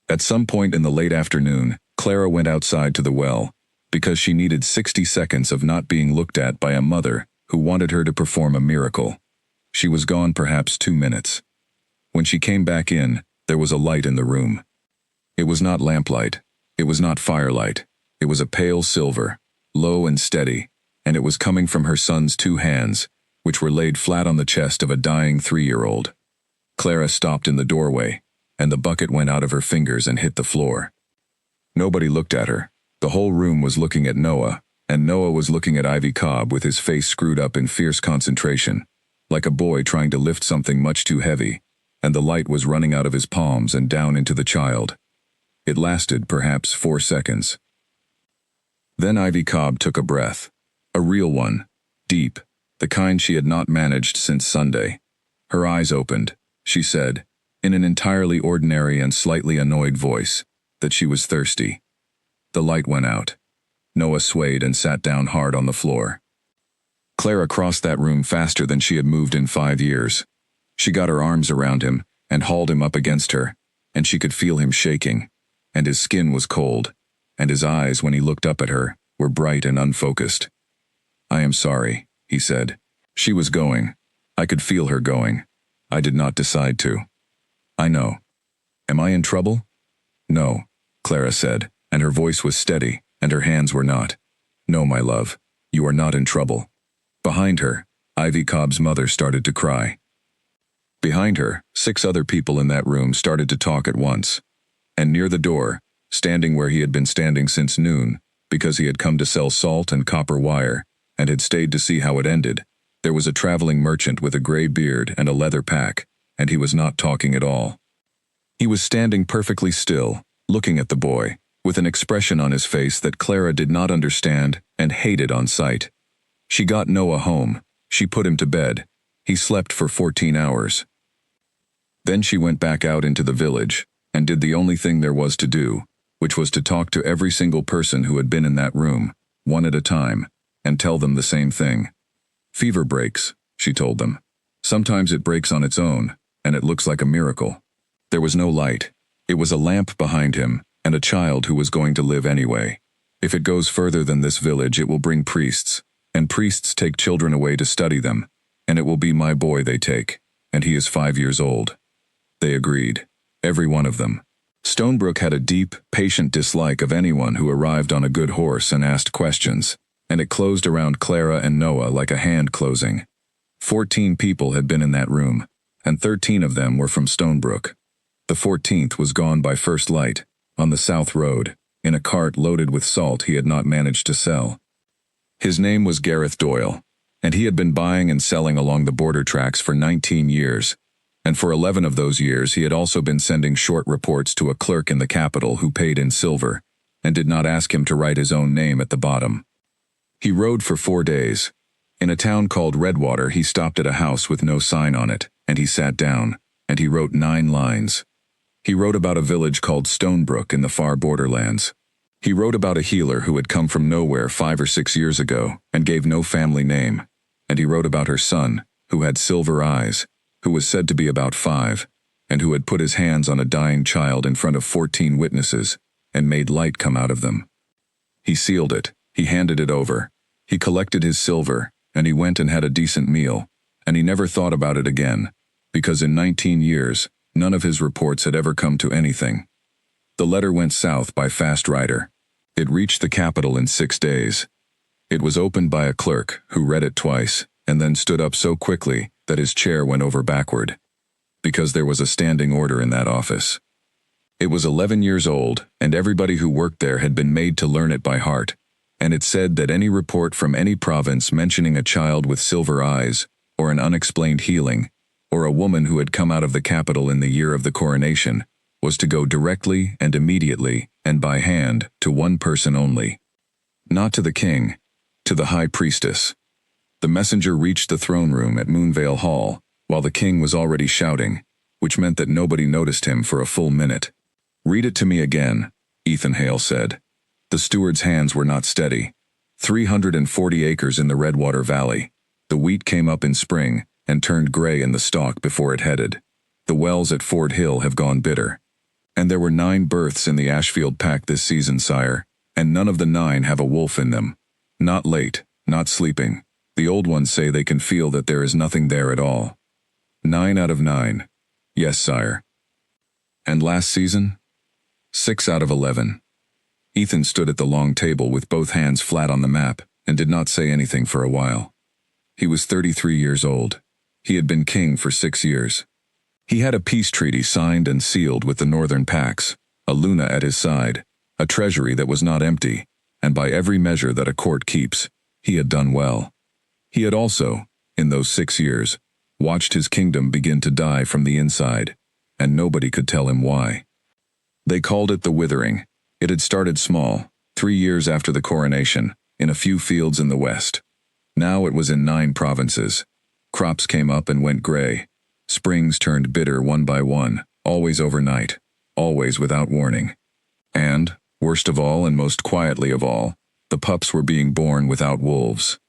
At some point in the late afternoon, Clara went outside to the well, because she needed 60 seconds of not being looked at by a mother who wanted her to perform a miracle. She was gone perhaps 2 minutes. When she came back in, there was a light in the room. It was not lamplight. It was not firelight. It was a pale silver, low and steady, and it was coming from her son's 2 hands, which were laid flat on the chest of a dying 3-year-old. Clara stopped in the doorway, and the bucket went out of her fingers and hit the floor. Nobody looked at her. The whole room was looking at Noah, and Noah was looking at Ivy Cobb with his face screwed up in fierce concentration, like a boy trying to lift something much too heavy, and the light was running out of his palms and down into the child. It lasted perhaps 4 seconds. Then Ivy Cobb took a breath. A real one, deep, the kind she had not managed since Sunday. Her eyes opened. She said, in an entirely ordinary and slightly annoyed voice, that she was thirsty. The light went out. Noah swayed and sat down hard on the floor. Clara crossed that room faster than she had moved in 5 years. She got her arms around him and hauled him up against her, and she could feel him shaking, and his skin was cold, and his eyes, when he looked up at her, were bright and unfocused. "I am sorry," he said. She was going. I could feel her going. I did not decide to. "I know. Am I in trouble?" "No," Clara said, and her voice was steady, and her hands were not. "No, my love, you are not in trouble." Behind her, Ivy Cobb's mother started to cry. Behind her, 6 other people in that room started to talk at once. And near the door, standing where he had been standing since noon, because he had come to sell salt and copper wire, and had stayed to see how it ended, there was a traveling merchant with a gray beard and a leather pack, and he was not talking at all. He was standing perfectly still, looking at the boy, with an expression on his face that Clara did not understand and hated on sight. She got Noah home. She put him to bed. He slept for 14 hours. Then she went back out into the village, and did the only thing there was to do, which was to talk to every single person who had been in that room, one at a time, and tell them the same thing. "Fever breaks," she told them. "Sometimes it breaks on its own, and it looks like a miracle." There was no light. It was a lamp behind him, and a child who was going to live anyway. If it goes further than this village, it will bring priests, and priests take children away to study them, and it will be my boy they take, and he is 5 years old. They agreed. Every one of them. Stonebrook had a deep, patient dislike of anyone who arrived on a good horse and asked questions, and it closed around Clara and Noah like a hand closing. 14 people had been in that room, and 13 of them were from Stonebrook. The 14th was gone by first light, on the South Road, in a cart loaded with salt he had not managed to sell. His name was Gareth Doyle, and he had been buying and selling along the border tracks for 19 years, and for 11 of those years he had also been sending short reports to a clerk in the capital who paid in silver, and did not ask him to write his own name at the bottom. He rode for 4 days. In a town called Redwater he stopped at a house with no sign on it, and he sat down, and he wrote 9 lines. He wrote about a village called Stonebrook in the far borderlands. He wrote about a healer who had come from nowhere 5 or 6 years ago, and gave no family name, and he wrote about her son, who had silver eyes, who was said to be about 5, and who had put his hands on a dying child in front of 14 witnesses, and made light come out of them. He sealed it, he handed it over, he collected his silver, and he went and had a decent meal, and he never thought about it again, because in 19 years, none of his reports had ever come to anything. The letter went south by fast rider. It reached the capital in 6 days. It was opened by a clerk, who read it twice, and then stood up so quickly that his chair went over backward, because there was a standing order in that office. It was 11 years old, and everybody who worked there had been made to learn it by heart, and it said that any report from any province mentioning a child with silver eyes, or an unexplained healing, or a woman who had come out of the capital in the year of the coronation, was to go directly and immediately, and by hand, to one person only. Not to the king, to the high priestess. The messenger reached the throne room at Moonvale Hall, while the king was already shouting, which meant that nobody noticed him for a full minute. "Read it to me again," Ethan Hale said. The steward's hands were not steady. 340 acres in the Redwater Valley. The wheat came up in spring, and turned gray in the stalk before it headed. The wells at Fort Hill have gone bitter. And there were 9 births in the Ashfield pack this season, sire, and none of the 9 have a wolf in them. Not late, not sleeping. The old ones say they can feel that there is nothing there at all. 9 out of 9. Yes, sire. And last season? 6 out of 11. Ethan stood at the long table with both hands flat on the map and did not say anything for a while. He was 33 years old. He had been king for 6 years. He had a peace treaty signed and sealed with the Northern Pax, a Luna at his side, a treasury that was not empty, and by every measure that a court keeps, he had done well. He had also, in those 6 years, watched his kingdom begin to die from the inside, and nobody could tell him why. They called it the Withering. It had started small, 3 years after the coronation, in a few fields in the west. Now it was in 9 provinces. Crops came up and went gray. Springs turned bitter one by one, always overnight, always without warning. And, worst of all and most quietly of all, the pups were being born without wolves.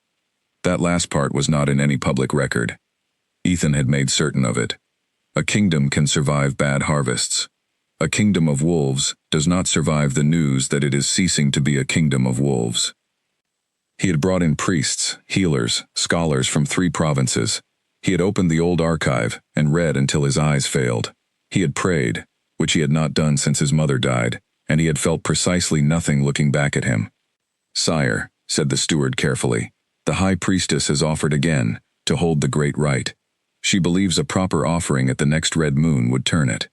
That last part was not in any public record. Ethan had made certain of it. A kingdom can survive bad harvests. A kingdom of wolves does not survive the news that it is ceasing to be a kingdom of wolves. He had brought in priests, healers, scholars from 3 provinces. He had opened the old archive and read until his eyes failed. He had prayed, which he had not done since his mother died, and he had felt precisely nothing looking back at him. "Sire," said the steward carefully, "the high priestess has offered again to hold the great rite. She believes a proper offering at the next red moon would turn it."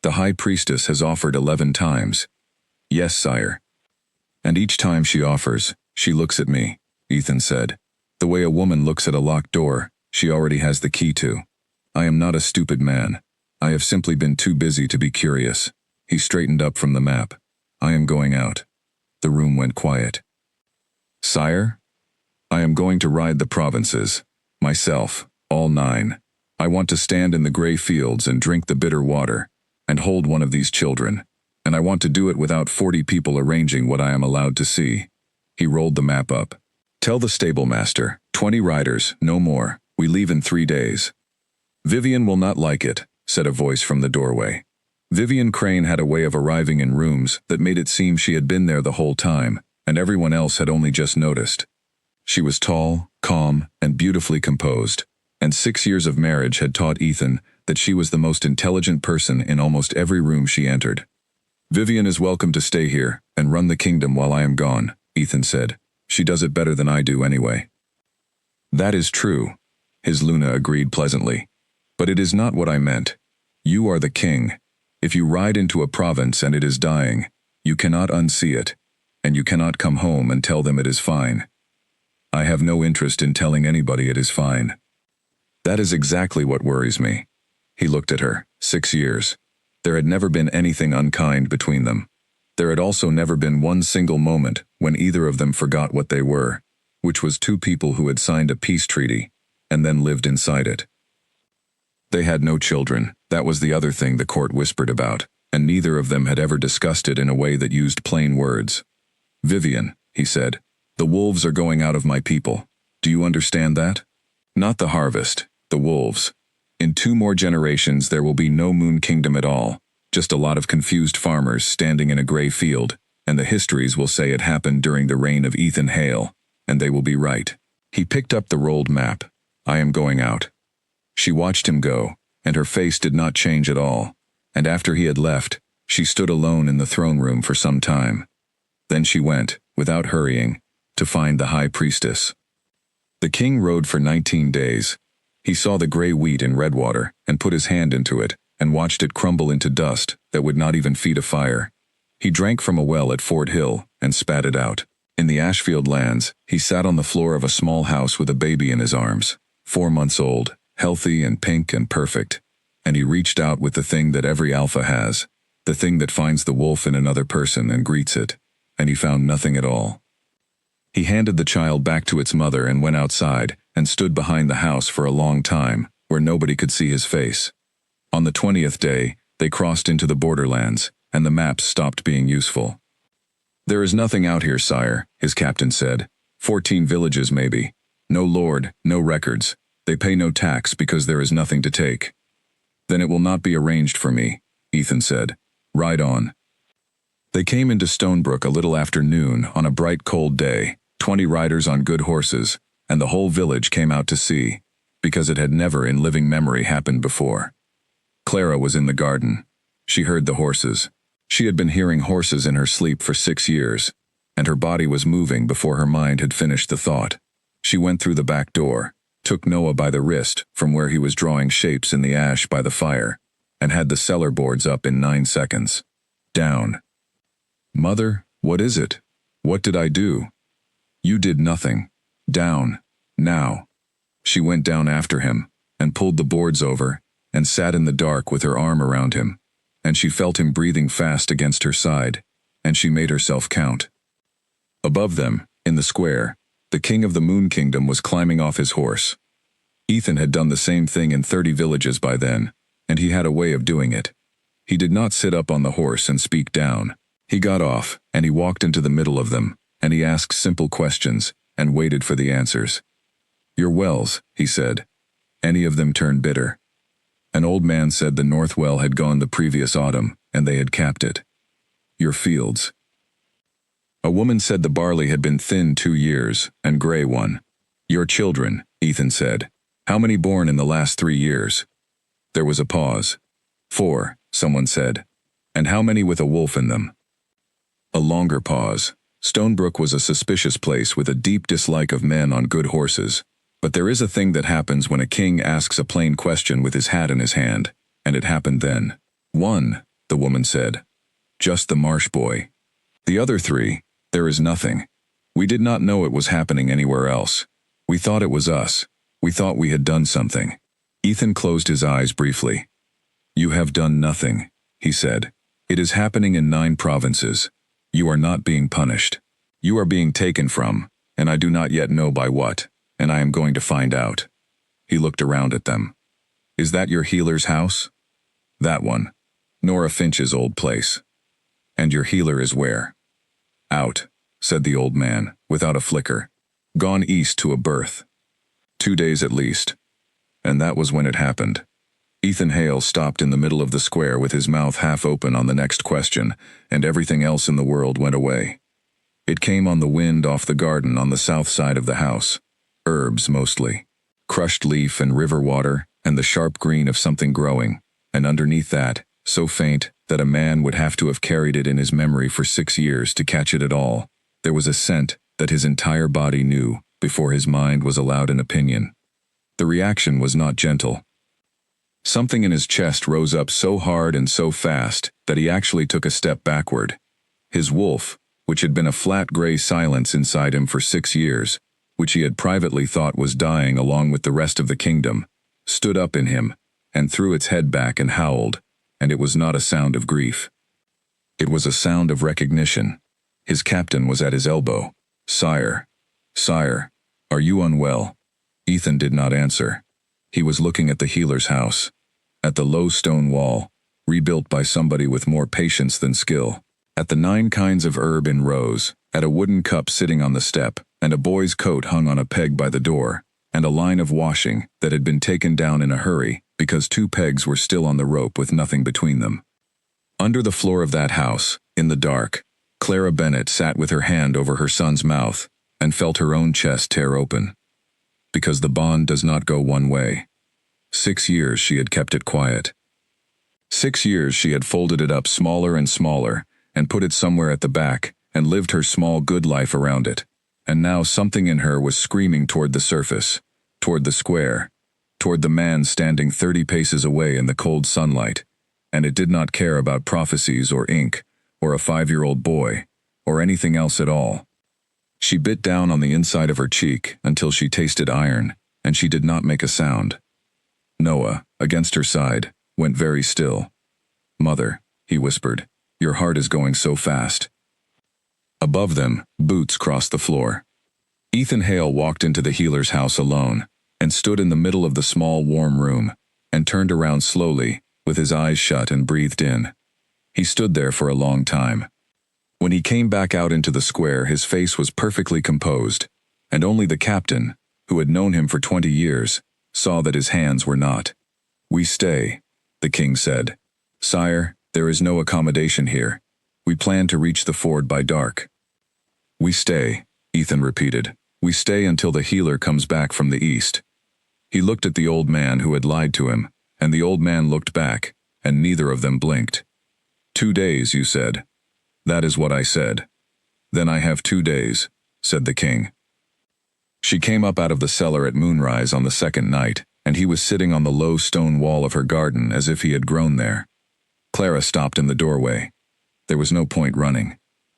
"The high priestess has offered 11 times. "Yes, sire." "And each time she offers, she looks at me," Ethan said. "The way a woman looks at a locked door she already has the key to. I am not a stupid man. I have simply been too busy to be curious." He straightened up from the map. "I am going out." The room went quiet. "Sire? I am going to ride the provinces. Myself, all 9. I want to stand in the gray fields and drink the bitter water, and hold one of these children, and I want to do it without 40 people arranging what I am allowed to see." He rolled the map up. "Tell the stable master, 20 riders, no more. We leave in 3 days." "Vivian will not like it," said a voice from the doorway. Vivian Crane had a way of arriving in rooms that made it seem she had been there the whole time, and everyone else had only just noticed. She was tall, calm, and beautifully composed, and 6 years of marriage had taught Ethan that she was the most intelligent person in almost every room she entered. "Vivian is welcome to stay here and run the kingdom while I am gone," Ethan said. "She does it better than I do anyway." "That is true," his Luna agreed pleasantly. "But it is not what I meant. You are the king. If you ride into a province and it is dying, you cannot unsee it, and you cannot come home and tell them it is fine. I have no interest in telling anybody it is fine. That is exactly what worries me." He looked at her. 6 years. There had never been anything unkind between them. There had also never been one single moment when either of them forgot what they were, which was 2 people who had signed a peace treaty and then lived inside it. They had no children. That was the other thing the court whispered about, and neither of them had ever discussed it in a way that used plain words. "Vivian," he said, "the wolves are going out of my people. Do you understand that? Not the harvest, the wolves. In 2 more generations there will be no Moon Kingdom at all, just a lot of confused farmers standing in a gray field, and the histories will say it happened during the reign of Ethan Hale, and they will be right." He picked up the rolled map. "I am going out." She watched him go, and her face did not change at all, and after he had left, she stood alone in the throne room for some time. Then she went, without hurrying, to find the high priestess. The king rode for 19 days. He saw the gray wheat in Redwater and put his hand into it and watched it crumble into dust that would not even feed a fire. He drank from a well at Fort Hill and spat it out. In the Ashfield lands, he sat on the floor of a small house with a baby in his arms, 4 months old, healthy and pink and perfect, and he reached out with the thing that every alpha has, the thing that finds the wolf in another person and greets it, and he found nothing at all. He handed the child back to its mother and went outside and stood behind the house for a long time, where nobody could see his face. On the 20th day, they crossed into the borderlands, and the maps stopped being useful. "There is nothing out here, sire," his captain said. 14 villages maybe. No lord, no records. They pay no tax because there is nothing to take." "Then it will not be arranged for me," Ethan said. "Ride on." They came into Stonebrook a little after noon on a bright cold day, 20 riders on good horses, and the whole village came out to see. because it had never in living memory happened before. Clara was in the garden. She heard the horses. She had been hearing horses in her sleep for 6 years, and her body was moving before her mind had finished the thought. She went through the back door, took Noah by the wrist from where he was drawing shapes in the ash by the fire, and had the cellar boards up in 9 seconds. Down. Mother, what is it? What did I do? You did nothing. Down. Now. She went down after him, and pulled the boards over, and sat in the dark with her arm around him, and she felt him breathing fast against her side, and she made herself count. Above them, in the square, the king of the Moon Kingdom was climbing off his horse. Ethan had done the same thing in 30 villages by then, and he had a way of doing it. He did not sit up on the horse and speak down. He got off, and he walked into the middle of them, and he asked simple questions, and waited for the answers. Your wells, he said. Any of them turned bitter? An old man said the north well had gone the previous autumn, and they had capped it. Your fields. A woman said the barley had been thin 2 years, and gray 1. Your children, Ethan said. How many born in the last 3 years? There was a pause. 4, someone said. And how many with a wolf in them? A longer pause. Stonebrook was a suspicious place with a deep dislike of men on good horses. But there is a thing that happens when a king asks a plain question with his hat in his hand, and it happened then. 1, the woman said. Just the marsh boy. The other 3, there is nothing. We did not know it was happening anywhere else. We thought it was us. We thought we had done something. Ethan closed his eyes briefly. You have done nothing, he said. It is happening in 9 provinces. You are not being punished. You are being taken from, and I do not yet know by what, and I am going to find out. He looked around at them. Is that your healer's house? That one. Nora Finch's old place. And your healer is where? Out, said the old man, without a flicker. Gone east to a birth. 2 days at least. And that was when it happened. Ethan Hale stopped in the middle of the square with his mouth half open on the next question, and everything else in the world went away. It came on the wind off the garden on the south side of the house. Herbs, mostly. Crushed leaf and river water, and the sharp green of something growing, and underneath that, so faint that a man would have to have carried it in his memory for 6 years to catch it at all, there was a scent that his entire body knew before his mind was allowed an opinion. The reaction was not gentle. Something in his chest rose up so hard and so fast that he actually took a step backward. His wolf, which had been a flat gray silence inside him for 6 years, which he had privately thought was dying along with the rest of the kingdom, stood up in him, and threw its head back and howled, and it was not a sound of grief. It was a sound of recognition. His captain was at his elbow. Sire, sire, are you unwell? Ethan did not answer. He was looking at the healer's house, at the low stone wall, rebuilt by somebody with more patience than skill, at the 9 kinds of herb in rows, at a wooden cup sitting on the step, and a boy's coat hung on a peg by the door, and a line of washing that had been taken down in a hurry because 2 pegs were still on the rope with nothing between them. Under the floor of that house, in the dark, Clara Bennett sat with her hand over her son's mouth and felt her own chest tear open. Because the bond does not go one way. 6 years she had kept it quiet. 6 years she had folded it up smaller and smaller and put it somewhere at the back and lived her small good life around it. And now something in her was screaming toward the surface, toward the square, toward the man standing 30 paces away in the cold sunlight, and it did not care about prophecies or ink, or a 5-year-old boy, or anything else at all. She bit down on the inside of her cheek until she tasted iron, and she did not make a sound. Noah, against her side, went very still. Mother, he whispered, your heart is going so fast. Above them, boots crossed the floor. Ethan Hale walked into the healer's house alone, and stood in the middle of the small warm room, and turned around slowly, with his eyes shut and breathed in. He stood there for a long time. When he came back out into the square, his face was perfectly composed, and only the captain, who had known him for 20 years, saw that his hands were not. We stay, the king said. Sire, there is no accommodation here. We plan to reach the ford by dark. We stay, Ethan repeated. We stay until the healer comes back from the east. He looked at the old man who had lied to him, and the old man looked back, and neither of them blinked. 2 days, you said. That is what I said. Then I have 2 days, said the king. She came up out of the cellar at moonrise on the second night, and he was sitting on the low stone wall of her garden as if he had grown there. Clara stopped in the doorway. There was no point running.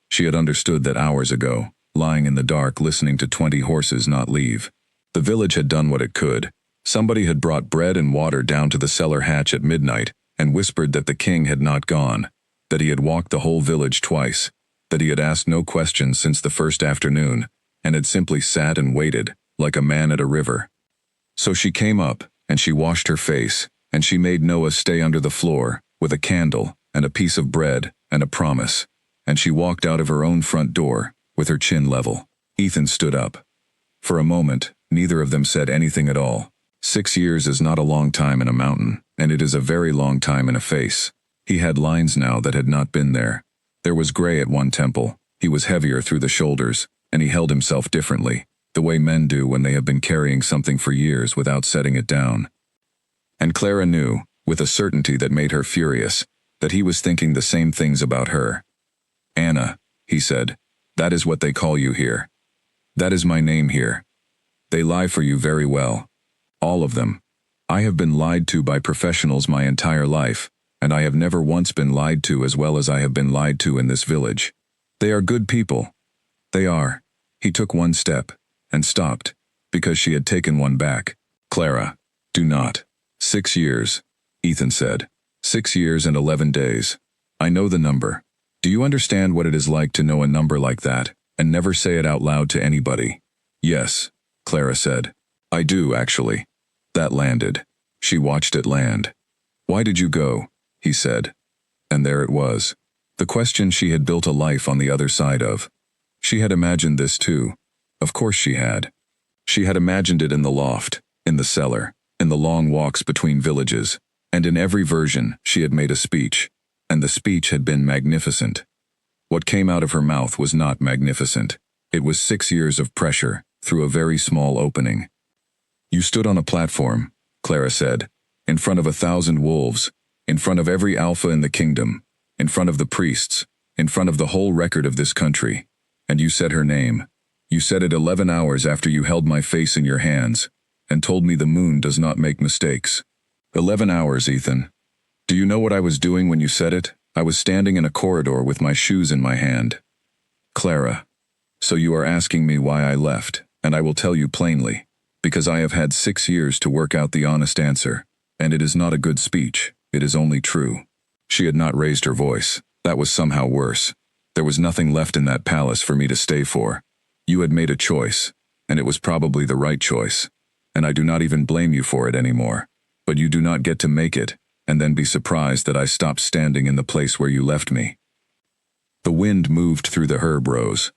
She had understood that hours ago, lying in the dark listening to 20 horses not leave. The village had done what it could. Somebody had brought bread and water down to the cellar hatch at midnight and whispered that the king had not gone, that he had walked the whole village twice, that he had asked no questions since the first afternoon, and had simply sat and waited, like a man at a river. So she came up, and she washed her face, and she made Noah stay under the floor, with a candle, and a piece of bread, and a promise, and she walked out of her own front door, with her chin level. Ethan stood up. For a moment, neither of them said anything at all. 6 years is not a long time in a mountain, and it is a very long time in a face. He had lines now that had not been there. There was gray at one temple, he was heavier through the shoulders, and he held himself differently, the way men do when they have been carrying something for years without setting it down. And Clara knew, with a certainty that made her furious, that he was thinking the same things about her. Anna, he said, that is what they call you here. That is my name here. They lie for you very well. All of them. I have been lied to by professionals my entire life, and I have never once been lied to as well as I have been lied to in this village. They are good people. They are. He took one step, and stopped, because she had taken one back. Clara, do not. 6 years, Ethan said. 6 years and 11 days. I know the number. Do you understand what it is like to know a number like that, and never say it out loud to anybody? Yes, Clara said. I do, actually. That landed. She watched it land. Why did you go? He said. And there it was. The question she had built a life on the other side of. She had imagined this too. Of course she had. She had imagined it in the loft, in the cellar, in the long walks between villages, and in every version she had made a speech, and the speech had been magnificent. What came out of her mouth was not magnificent. It was 6 years of pressure, through a very small opening. You stood on a platform, Clara said, in front of 1,000 wolves, in front of every alpha in the kingdom, in front of the priests, in front of the whole record of this country, and you said her name. You said it 11 hours after you held my face in your hands, and told me the moon does not make mistakes. 11 hours, Ethan. Do you know what I was doing when you said it? I was standing in a corridor with my shoes in my hand. Clara, so you are asking me why I left, and I will tell you plainly. Because I have had 6 years to work out the honest answer, and it is not a good speech, it is only true. She had not raised her voice. That was somehow worse. There was nothing left in that palace for me to stay for. You had made a choice, and it was probably the right choice, and I do not even blame you for it anymore. But you do not get to make it, and then be surprised that I stopped standing in the place where you left me. The wind moved through the herb rows.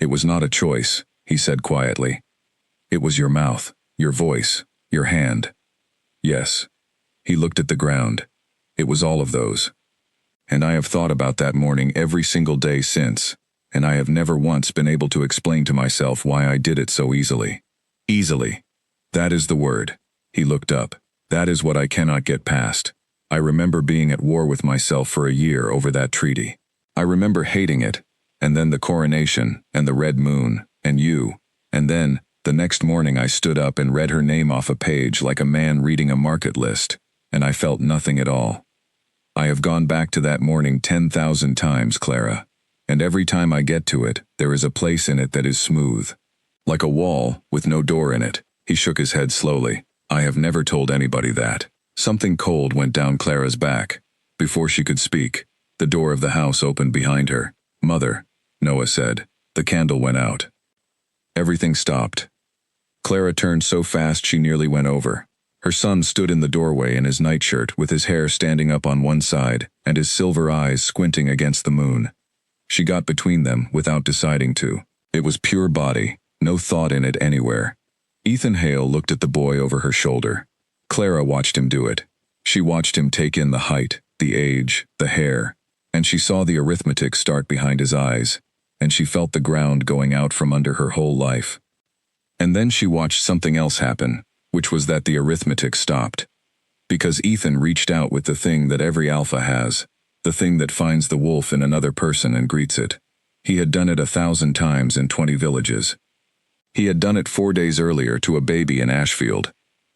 It was not a choice, he said quietly. It was your mouth, your voice, your hand. Yes. He looked at the ground. It was all of those. And I have thought about that morning every single day since, and I have never once been able to explain to myself why I did it so easily. Easily. That is the word. He looked up. That is what I cannot get past. I remember being at war with myself for a year over that treaty. I remember hating it, and then the coronation, and the red moon, and you, and then, the next morning I stood up and read her name off a page like a man reading a market list, and I felt nothing at all. I have gone back to that morning 10,000 times, Clara, and every time I get to it, there is a place in it that is smooth. Like a wall, with no door in it. He shook his head slowly. I have never told anybody that. Something cold went down Clara's back. Before she could speak, the door of the house opened behind her. Mother, Noah said. The candle went out. Everything stopped. Clara turned so fast she nearly went over. Her son stood in the doorway in his nightshirt with his hair standing up on one side and his silver eyes squinting against the moon. She got between them without deciding to. It was pure body, no thought in it anywhere. Ethan Hale looked at the boy over her shoulder. Clara watched him do it. She watched him take in the height, the age, the hair, and she saw the arithmetic start behind his eyes, and she felt the ground going out from under her whole life. And then she watched something else happen. which was that the arithmetic stopped. Because Ethan reached out with the thing that every alpha has, the thing that finds the wolf in another person and greets it. He had done it 1,000 times in 20 villages. He had done it 4 days earlier to a baby in Ashfield.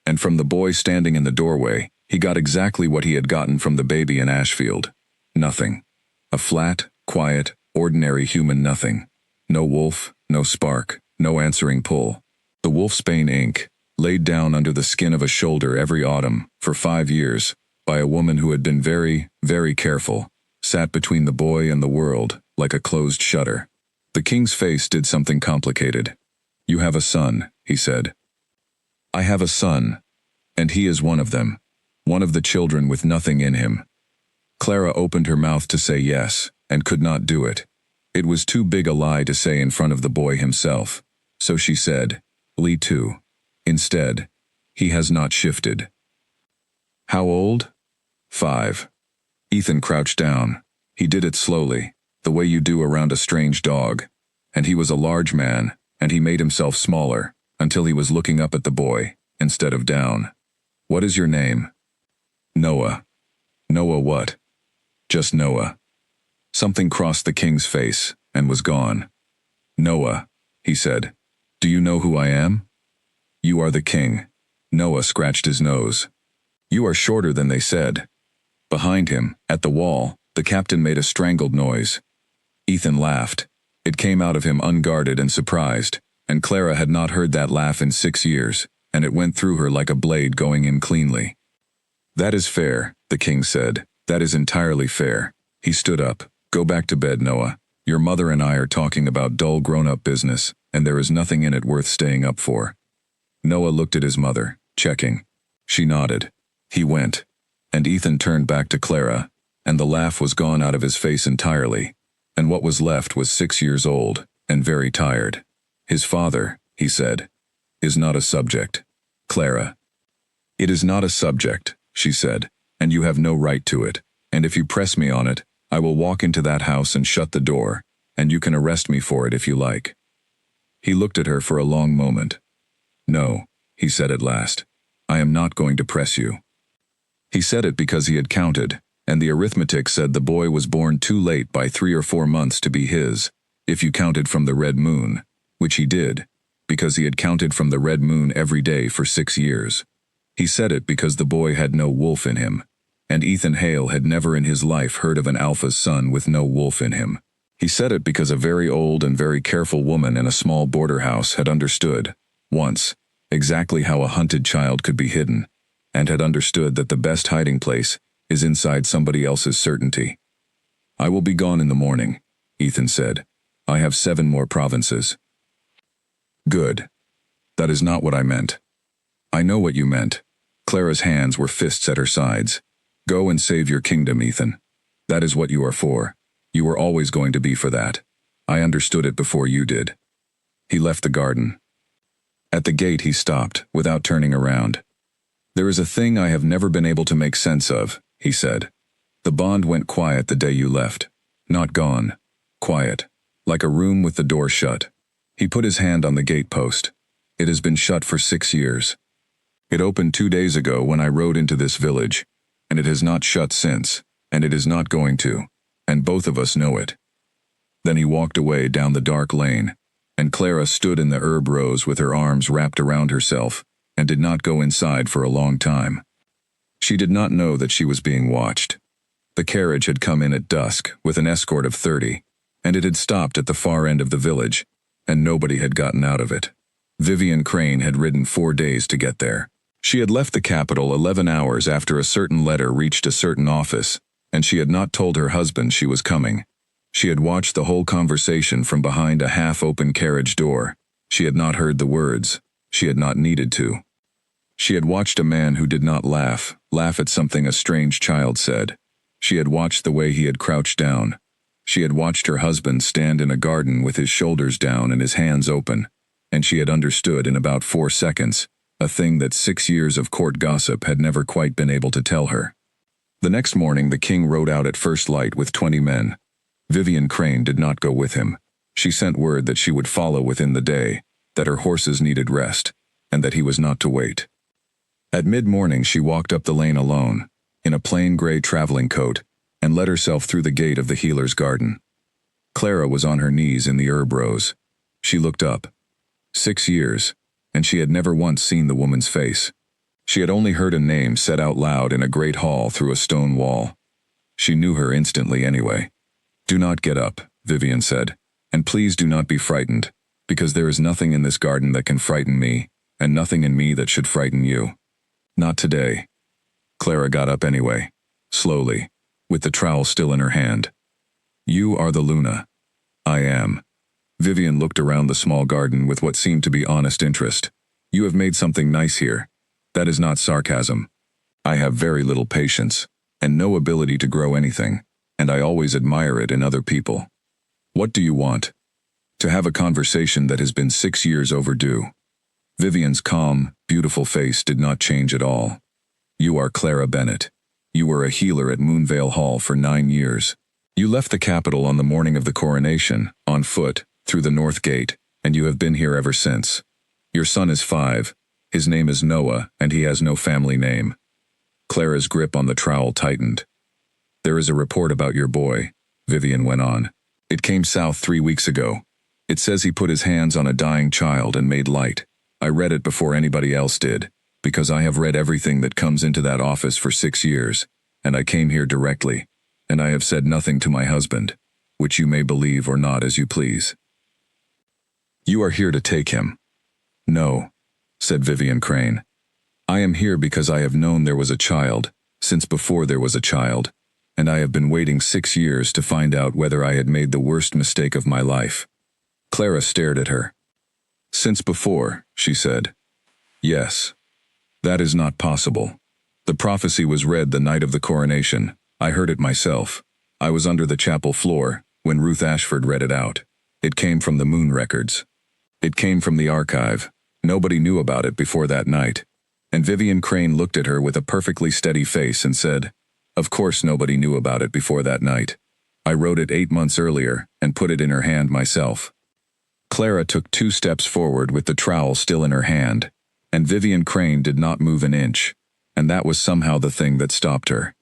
And from the boy standing in the doorway, he got exactly what he had gotten from the baby in Ashfield. Nothing. A flat, quiet, ordinary human nothing. No wolf, no spark, no answering pull. The Wolfsbane ink, laid down under the skin of a shoulder every autumn, for 5 years, by a woman who had been very, very careful, sat between the boy and the world, like a closed shutter. The king's face did something complicated. "You have a son," he said. "I have a son, and he is one of them, one of the children with nothing in him." Clara opened her mouth to say yes, and could not do it. It was too big a lie to say in front of the boy himself, so she said, "Lee too." Instead, "He has not shifted." "How old?" "5. Ethan crouched down. He did it slowly, the way you do around a strange dog. And he was a large man, and he made himself smaller, until he was looking up at the boy, instead of down. "What is your name?" "Noah." "Noah what?" "Just Noah." Something crossed the king's face, and was gone. "Noah," he said, "do you know who I am?" "You are the king." Noah scratched his nose. "You are shorter than they said." Behind him, at the wall, the captain made a strangled noise. Ethan laughed. It came out of him unguarded and surprised, and Clara had not heard that laugh in 6 years, and it went through her like a blade going in cleanly. "That is fair," the king said. "That is entirely fair." He stood up. "Go back to bed, Noah. Your mother and I are talking about dull grown-up business, and there is nothing in it worth staying up for." Noah looked at his mother, checking. She nodded. He went, and Ethan turned back to Clara, and the laugh was gone out of his face entirely, and what was left was 6 years old, and very tired. "His father," he said, "is not a subject." "Clara." "It is not a subject," she said, "and you have no right to it, and if you press me on it, I will walk into that house and shut the door, and you can arrest me for it if you like." He looked at her for a long moment. "No," he said at last, "I am not going to press you." He said it because he had counted, and the arithmetic said the boy was born too late by 3 or 4 months to be his, if you counted from the red moon, which he did, because he had counted from the red moon every day for 6 years. He said it because the boy had no wolf in him, and Ethan Hale had never in his life heard of an alpha's son with no wolf in him. He said it because a very old and very careful woman in a small border house had understood, once, exactly how a hunted child could be hidden, and had understood that the best hiding place is inside somebody else's certainty. "I will be gone in the morning," Ethan said. "I have 7 more provinces." "Good. That is not what I meant." "I know what you meant." Clara's hands were fists at her sides. "Go and save your kingdom, Ethan. That is what you are for. You were always going to be for that. I understood it before you did." He left the garden. At the gate he stopped, without turning around. "There is a thing I have never been able to make sense of," he said. "The bond went quiet the day you left. Not gone. Quiet. Like a room with the door shut." He put his hand on the gate post. "It has been shut for 6 years. It opened 2 days ago when I rode into this village, and it has not shut since, and it is not going to, and both of us know it." Then he walked away down the dark lane, and Clara stood in the herb rows with her arms wrapped around herself, and did not go inside for a long time. She did not know that she was being watched. The carriage had come in at dusk with an escort of 30, and it had stopped at the far end of the village, and nobody had gotten out of it. Vivian Crane had ridden 4 days to get there. She had left the capital 11 hours after a certain letter reached a certain office, and she had not told her husband she was coming. She had watched the whole conversation from behind a half-open carriage door. She had not heard the words. She had not needed to. She had watched a man who did not laugh at something a strange child said. She had watched the way he had crouched down. She had watched her husband stand in a garden with his shoulders down and his hands open, and she had understood in about 4 seconds, a thing that 6 years of court gossip had never quite been able to tell her. The next morning the king rode out at first light with 20 men. Vivian Crane did not go with him. She sent word that she would follow within the day, that her horses needed rest, and that he was not to wait. At mid-morning she walked up the lane alone, in a plain gray traveling coat, and led herself through the gate of the healer's garden. Clara was on her knees in the herb rows. She looked up. 6 years, and she had never once seen the woman's face. She had only heard a name said out loud in a great hall through a stone wall. She knew her instantly anyway. "Do not get up," Vivian said, "and please do not be frightened, because there is nothing in this garden that can frighten me, and nothing in me that should frighten you. Not today." Clara got up anyway, slowly, with the trowel still in her hand. "You are the Luna." "I am." Vivian looked around the small garden with what seemed to be honest interest. "You have made something nice here. That is not sarcasm. I have very little patience, and no ability to grow anything, and I always admire it in other people. What do you want?" "To have a conversation that has been 6 years overdue." Vivian's calm, beautiful face did not change at all. "You are Clara Bennett. You were a healer at Moonvale Hall for 9 years. You left the capital on the morning of the coronation, on foot, through the north gate, and you have been here ever since. Your son is 5. His name is Noah, and he has no family name." Clara's grip on the trowel tightened. "There is a report about your boy," Vivian went on. "It came south 3 weeks ago. It says he put his hands on a dying child and made light. I read it before anybody else did, because I have read everything that comes into that office for 6 years, and I came here directly, and I have said nothing to my husband, which you may believe or not as you please." "You are here to take him." "No," said Vivian Crane. "I am here because I have known there was a child, since before there was a child, and I have been waiting 6 years to find out whether I had made the worst mistake of my life." Clara stared at her. "Since before," she said. "Yes. That is not possible. The prophecy was read the night of the coronation. I heard it myself. I was under the chapel floor when Ruth Ashford read it out. It came from the Moon records. It came from the archive. Nobody knew about it before that night." And Vivian Crane looked at her with a perfectly steady face and said, "Of course nobody knew about it before that night. I wrote it 8 months earlier and put it in her hand myself." Clara took 2 steps forward with the trowel still in her hand, and Vivian Crane did not move an inch, and that was somehow the thing that stopped her.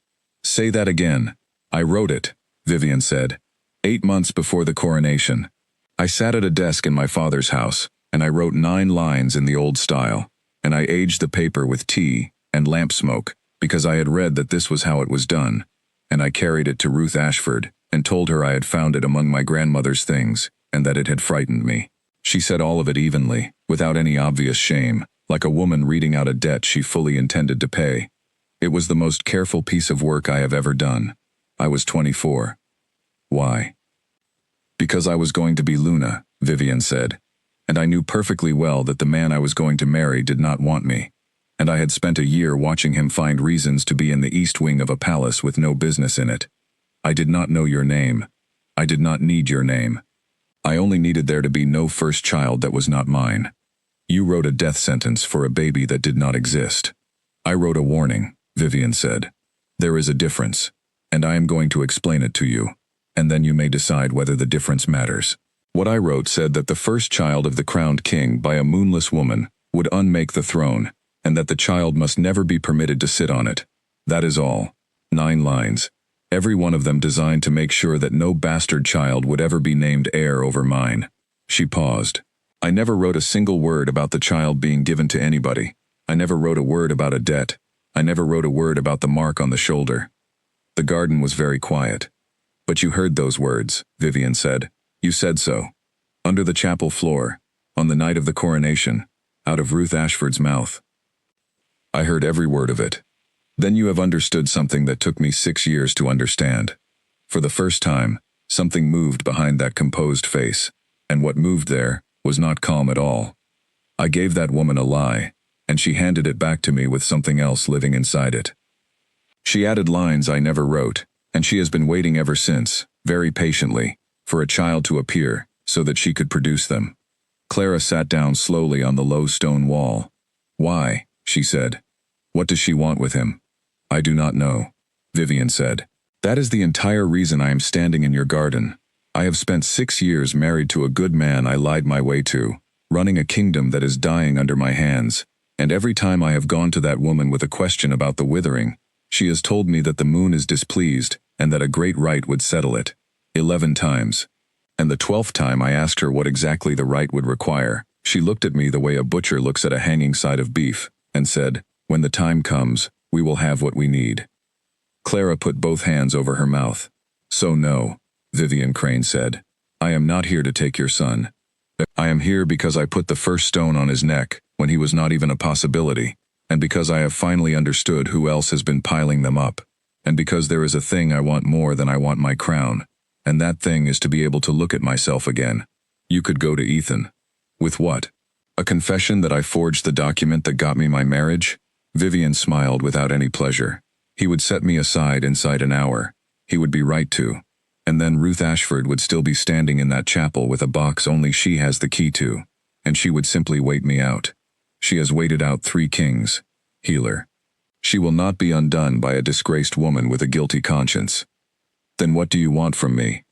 "Say that again." "I wrote it," Vivian said, 8 months before the coronation. I sat at a desk in my father's house, and I wrote 9 lines in the old style, and I aged the paper with tea and lamp smoke, because I had read that this was how it was done, and I carried it to Ruth Ashford and told her I had found it among my grandmother's things, and that it had frightened me. She said all of it evenly, without any obvious shame, like a woman reading out a debt she fully intended to pay. It was the most careful piece of work I have ever done. I was 24. Why? "Because I was going to be Luna," Vivian said, "and I knew perfectly well that the man I was going to marry did not want me, and I had spent a year watching him find reasons to be in the east wing of a palace with no business in it. I did not know your name. I did not need your name. I only needed there to be no first child that was not mine. You wrote a death sentence for a baby that did not exist. I wrote a warning," Vivian said. "There is a difference, and I am going to explain it to you, and then you may decide whether the difference matters. What I wrote said that the first child of the crowned king by a moonless woman would unmake the throne, and that the child must never be permitted to sit on it. That is all. 9 lines. Every one of them designed to make sure that no bastard child would ever be named heir over mine." She paused. "I never wrote a single word about the child being given to anybody. I never wrote a word about a debt. I never wrote a word about the mark on the shoulder." The garden was very quiet. "But you heard those words," Vivian said. "You said so. Under the chapel floor, on the night of the coronation, out of Ruth Ashford's mouth. I heard every word of it. Then you have understood something that took me 6 years to understand. For the first time, something moved behind that composed face, and what moved there was not calm at all. I gave that woman a lie, and she handed it back to me with something else living inside it. She added lines I never wrote, and she has been waiting ever since, very patiently, for a child to appear, so that she could produce them." Clara sat down slowly on the low stone wall. "Why?" she said. "What does she want with him?" "I do not know," Vivian said. "That is the entire reason I am standing in your garden. I have spent 6 years married to a good man I lied my way to, running a kingdom that is dying under my hands, And every time I have gone to that woman with a question about the withering, she has told me that the moon is displeased and that a great rite would settle it. 11 times. And the 12th time I asked her what exactly the rite would require, she looked at me the way a butcher looks at a hanging side of beef, and said, "When the time comes, we will have what we need." Clara put both hands over her mouth. "So no," Vivian Crane said. "I am not here to take your son. I am here because I put the first stone on his neck when he was not even a possibility, and because I have finally understood who else has been piling them up, and because there is a thing I want more than I want my crown, and that thing is to be able to look at myself again." You could go to Ethan. With what? A confession that I forged the document that got me my marriage? Vivian smiled without any pleasure. He would set me aside inside an hour. He would be right to. And then Ruth Ashford would still be standing in that chapel with a box only she has the key to, and she would simply wait me out. She has waited out 3 kings. Healer. She will not be undone by a disgraced woman with a guilty conscience. Then what do you want from me?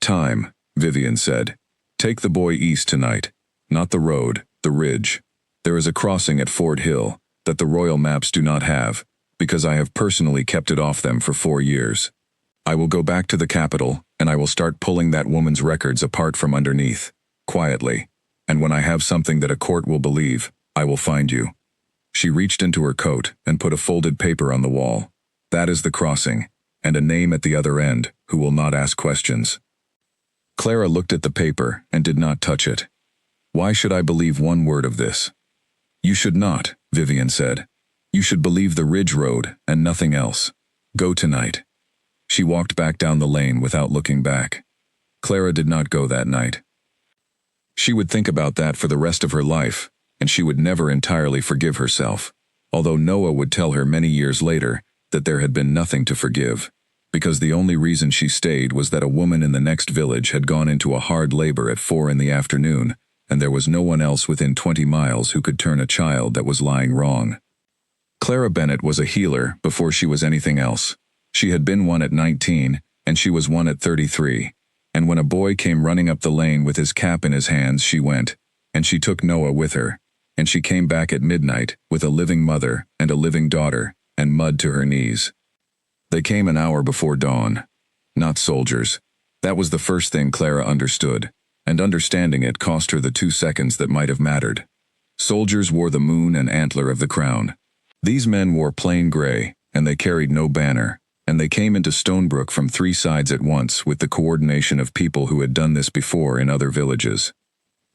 Time, Vivian said. Take the boy east tonight. Not the road, the ridge. There is a crossing at Fort Hill that the royal maps do not have, because I have personally kept it off them for 4 years. I will go back to the capital, and I will start pulling that woman's records apart from underneath, quietly, and when I have something that a court will believe, I will find you. She reached into her coat and put a folded paper on the wall. That is the crossing, and a name at the other end who will not ask questions. Clara looked at the paper and did not touch it. Why should I believe one word of this? You should not, Vivian said. You should believe the Ridge Road and nothing else. Go tonight. She walked back down the lane without looking back. Clara did not go that night. She would think about that for the rest of her life, and she would never entirely forgive herself, although Noah would tell her many years later that there had been nothing to forgive, because the only reason she stayed was that a woman in the next village had gone into a hard labor at 4 in the afternoon, and there was no one else within 20 miles who could turn a child that was lying wrong. Clara Bennett was a healer before she was anything else. She had been one at 19, and she was one at 33. And when a boy came running up the lane with his cap in his hands, she went, and she took Noah with her, and she came back at midnight with a living mother and a living daughter, and mud to her knees. They came an hour before dawn. Not soldiers. That was the first thing Clara understood, and understanding it cost her the 2 seconds that might have mattered. Soldiers wore the moon and antler of the crown. These men wore plain gray, and they carried no banner. And they came into Stonebrook from 3 sides at once with the coordination of people who had done this before in other villages.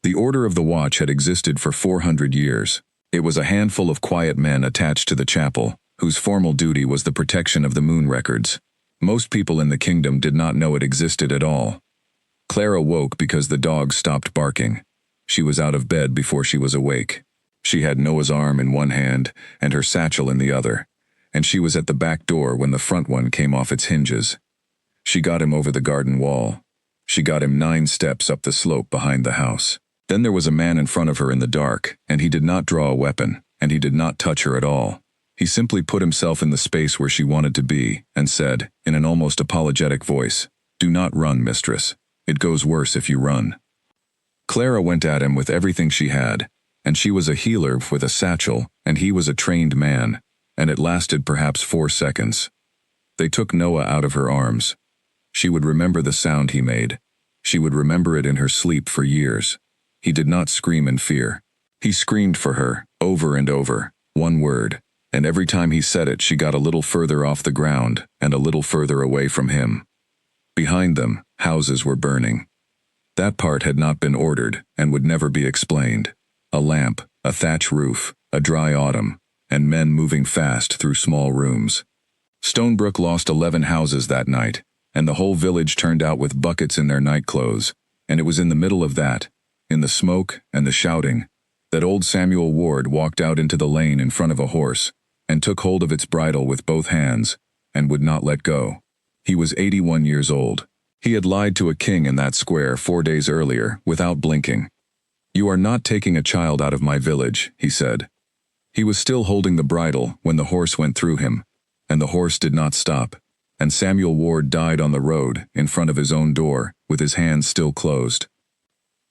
The Order of the Watch had existed for 400 years. It was a handful of quiet men attached to the chapel, whose formal duty was the protection of the moon records. Most people in the kingdom did not know it existed at all. Clara woke because the dogs stopped barking. She was out of bed before she was awake. She had Noah's arm in one hand and her satchel in the other, and she was at the back door when the front one came off its hinges. She got him over the garden wall. She got him 9 steps up the slope behind the house. Then there was a man in front of her in the dark, and he did not draw a weapon, and he did not touch her at all. He simply put himself in the space where she wanted to be, and said, in an almost apologetic voice, "Do not run, mistress. It goes worse if you run." Clara went at him with everything she had, and she was a healer with a satchel, and he was a trained man, and it lasted perhaps 4 seconds. They took Noah out of her arms. She would remember the sound he made. She would remember it in her sleep for years. He did not scream in fear. He screamed for her, over and over, one word, and every time he said it she got a little further off the ground and a little further away from him. Behind them, houses were burning. That part had not been ordered and would never be explained. A lamp, a thatch roof, a dry autumn, and men moving fast through small rooms. Stonebrook lost 11 houses that night, and the whole village turned out with buckets in their nightclothes, and it was in the middle of that, in the smoke and the shouting, that old Samuel Ward walked out into the lane in front of a horse, and took hold of its bridle with both hands, and would not let go. He was 81 years old. He had lied to a king in that square 4 days earlier, without blinking. "You are not taking a child out of my village," he said. He was still holding the bridle when the horse went through him, and the horse did not stop, and Samuel Ward died on the road in front of his own door with his hands still closed.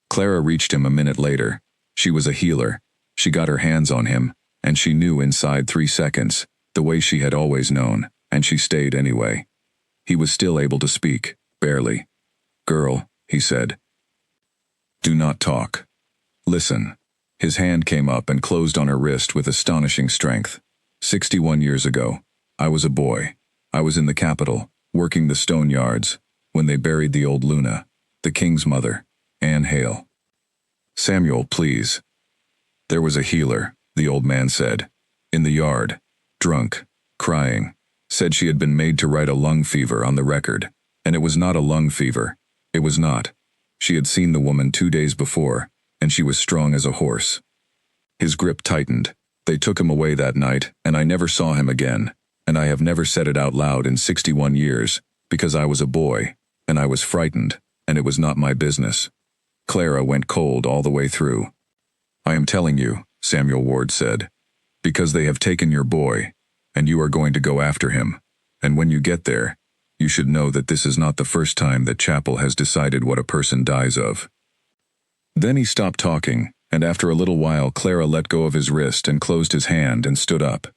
Clara reached him a minute later. She was a healer. She got her hands on him, and she knew inside 3 seconds, the way she had always known, and she stayed anyway. He was still able to speak, barely. "Girl," he said. "Do not talk. Listen." His hand came up and closed on her wrist with astonishing strength. 61 years ago, I was a boy. I was in the capital, working the stone yards, when they buried the old Luna, the king's mother, Anne Hale. "Samuel, please." "There was a healer," the old man said, "in the yard, drunk, crying, said she had been made to write a lung fever on the record, and it was not a lung fever. It was not. She had seen the woman 2 days before, and she was strong as a horse." His grip tightened. "They took him away that night, and I never saw him again, and I have never said it out loud in 61 years, because I was a boy, and I was frightened, and it was not my business." Clara went cold all the way through. "I am telling you," Samuel Ward said, "because they have taken your boy, and you are going to go after him, and when you get there, you should know that this is not the first time that Chapel has decided what a person dies of." Then he stopped talking, and after a little while Clara let go of his wrist and closed his hand and stood up.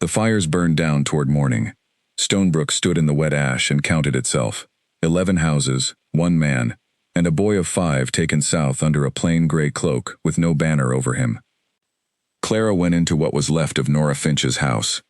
The fires burned down toward morning. Stonebrook stood in the wet ash and counted itself. 11 houses, 1 man, and a boy of 5 taken south under a plain gray cloak with no banner over him. Clara went into what was left of Nora Finch's house.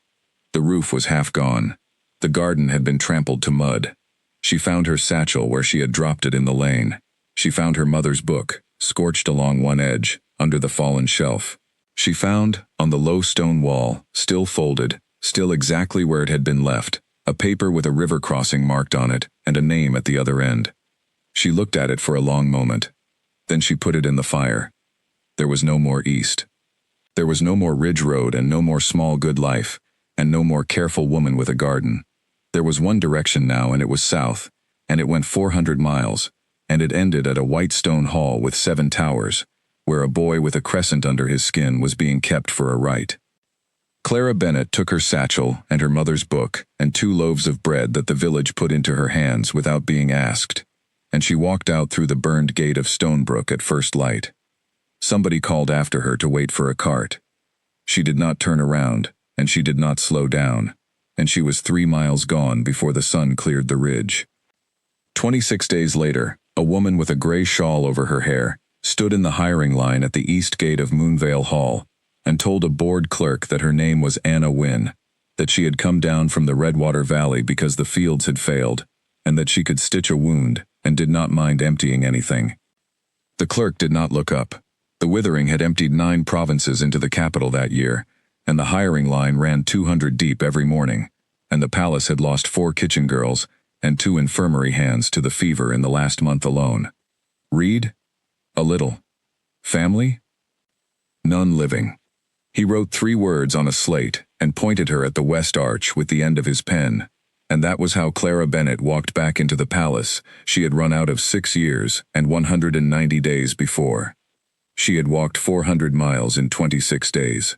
The roof was half gone. The garden had been trampled to mud. She found her satchel where she had dropped it in the lane. She found her mother's book, scorched along one edge, under the fallen shelf. She found, on the low stone wall, still folded, still exactly where it had been left, a paper with a river crossing marked on it and a name at the other end. She looked at it for a long moment. Then she put it in the fire. There was no more east. There was no more Ridge Road and no more small good life, and no more careful woman with a garden. There was one direction now, and it was south, and it went 400 miles, and it ended at a white stone hall with 7 towers, where a boy with a crescent under his skin was being kept for a rite. Clara Bennett took her satchel and her mother's book and 2 loaves of bread that the village put into her hands without being asked, and she walked out through the burned gate of Stonebrook at first light. Somebody called after her to wait for a cart. She did not turn around, and she did not slow down, and she was 3 miles gone before the sun cleared the ridge. 26 days later, a woman with a gray shawl over her hair stood in the hiring line at the east gate of Moonvale Hall and told a bored clerk that her name was Anna Wynne, that she had come down from the Redwater Valley because the fields had failed, and that she could stitch a wound and did not mind emptying anything. The clerk did not look up. The Withering had emptied 9 provinces into the capital that year, and the hiring line ran 200 deep every morning, and the palace had lost 4 kitchen girls and 2 infirmary hands to the fever in the last month alone. Read? A little. Family? None living. He wrote 3 words on a slate and pointed her at the west arch with the end of his pen, and that was how Clara Bennett walked back into the palace she had run out of 6 years and 190 days before. She had walked 400 miles in 26 days.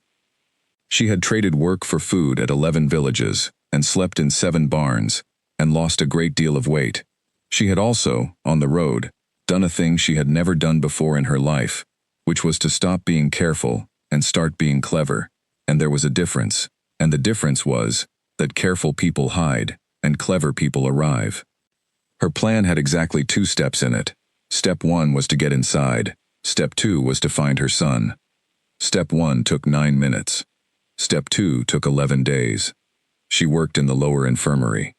She had traded work for food at 11 villages and slept in 7 barns and lost a great deal of weight. She had also, on the road, done a thing she had never done before in her life, which was to stop being careful and start being clever, and there was a difference, and the difference was that careful people hide and clever people arrive. Her plan had exactly 2 steps in it. Step 1 was to get inside. Step 2 was to find her son. Step 1 took 9 minutes. Step 2 took 11 days. She worked in the lower infirmary.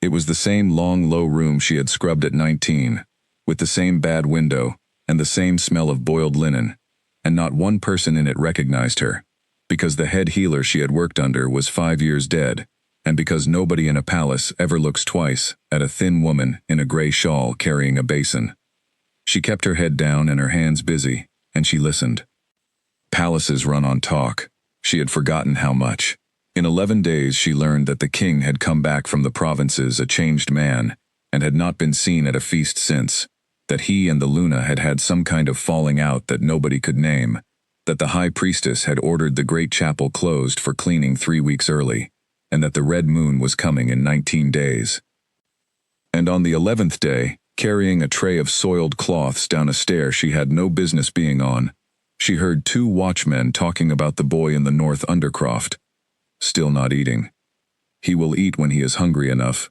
It was the same long, low room she had scrubbed at 19, with the same bad window and the same smell of boiled linen, and not one person in it recognized her, because the head healer she had worked under was 5 years dead, and because nobody in a palace ever looks twice at a thin woman in a gray shawl carrying a basin. She kept her head down and her hands busy, and she listened. Palaces run on talk. She had forgotten how much. In 11 days she learned that the king had come back from the provinces a changed man, and had not been seen at a feast since, that he and the Luna had had some kind of falling out that nobody could name, that the high priestess had ordered the great chapel closed for cleaning 3 weeks early, and that the red moon was coming in 19 days. And on the 11th day, carrying a tray of soiled cloths down a stair she had no business being on, She heard 2 watchmen talking about the boy in the North Undercroft. Still not eating. He will eat when he is hungry enough.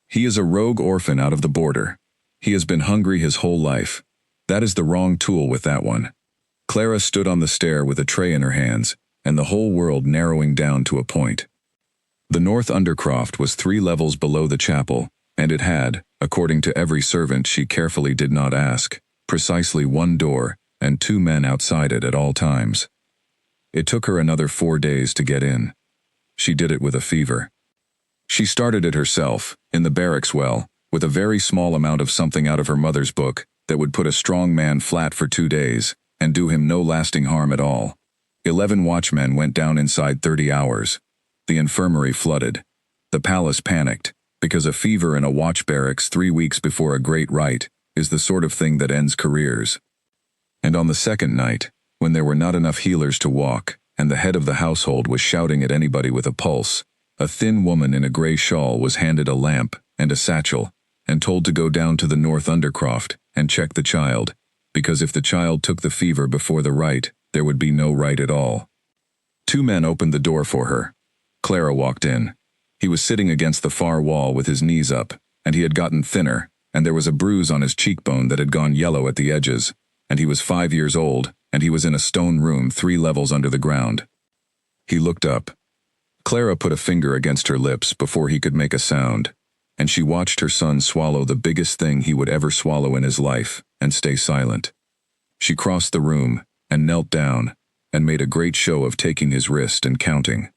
He is a rogue orphan out of the border. He has been hungry his whole life. That is the wrong tool with that one. Clara stood on the stair with a tray in her hands, and the whole world narrowing down to a point. The North Undercroft was 3 levels below the chapel, and it had, according to every servant she carefully did not ask, precisely 1 door and 2 men outside it at all times. It took her another 4 days to get in. She did it with a fever. She started it herself, in the barracks well, with a very small amount of something out of her mother's book that would put a strong man flat for 2 days and do him no lasting harm at all. 11 watchmen went down inside 30 hours. The infirmary flooded. The palace panicked, because a fever in a watch barracks 3 weeks before a great rite is the sort of thing that ends careers. And on the second night, when there were not enough healers to walk, and the head of the household was shouting at anybody with a pulse, a thin woman in a grey shawl was handed a lamp and a satchel, and told to go down to the North Undercroft and check the child, because if the child took the fever before the rite, there would be no rite at all. 2 men opened the door for her. Clara walked in. He was sitting against the far wall with his knees up, and he had gotten thinner, and there was a bruise on his cheekbone that had gone yellow at the edges, and he was 5 years old, and he was in a stone room 3 levels under the ground. He looked up. Clara put a finger against her lips before he could make a sound, and she watched her son swallow the biggest thing he would ever swallow in his life and stay silent. She crossed the room and knelt down and made a great show of taking his wrist and counting.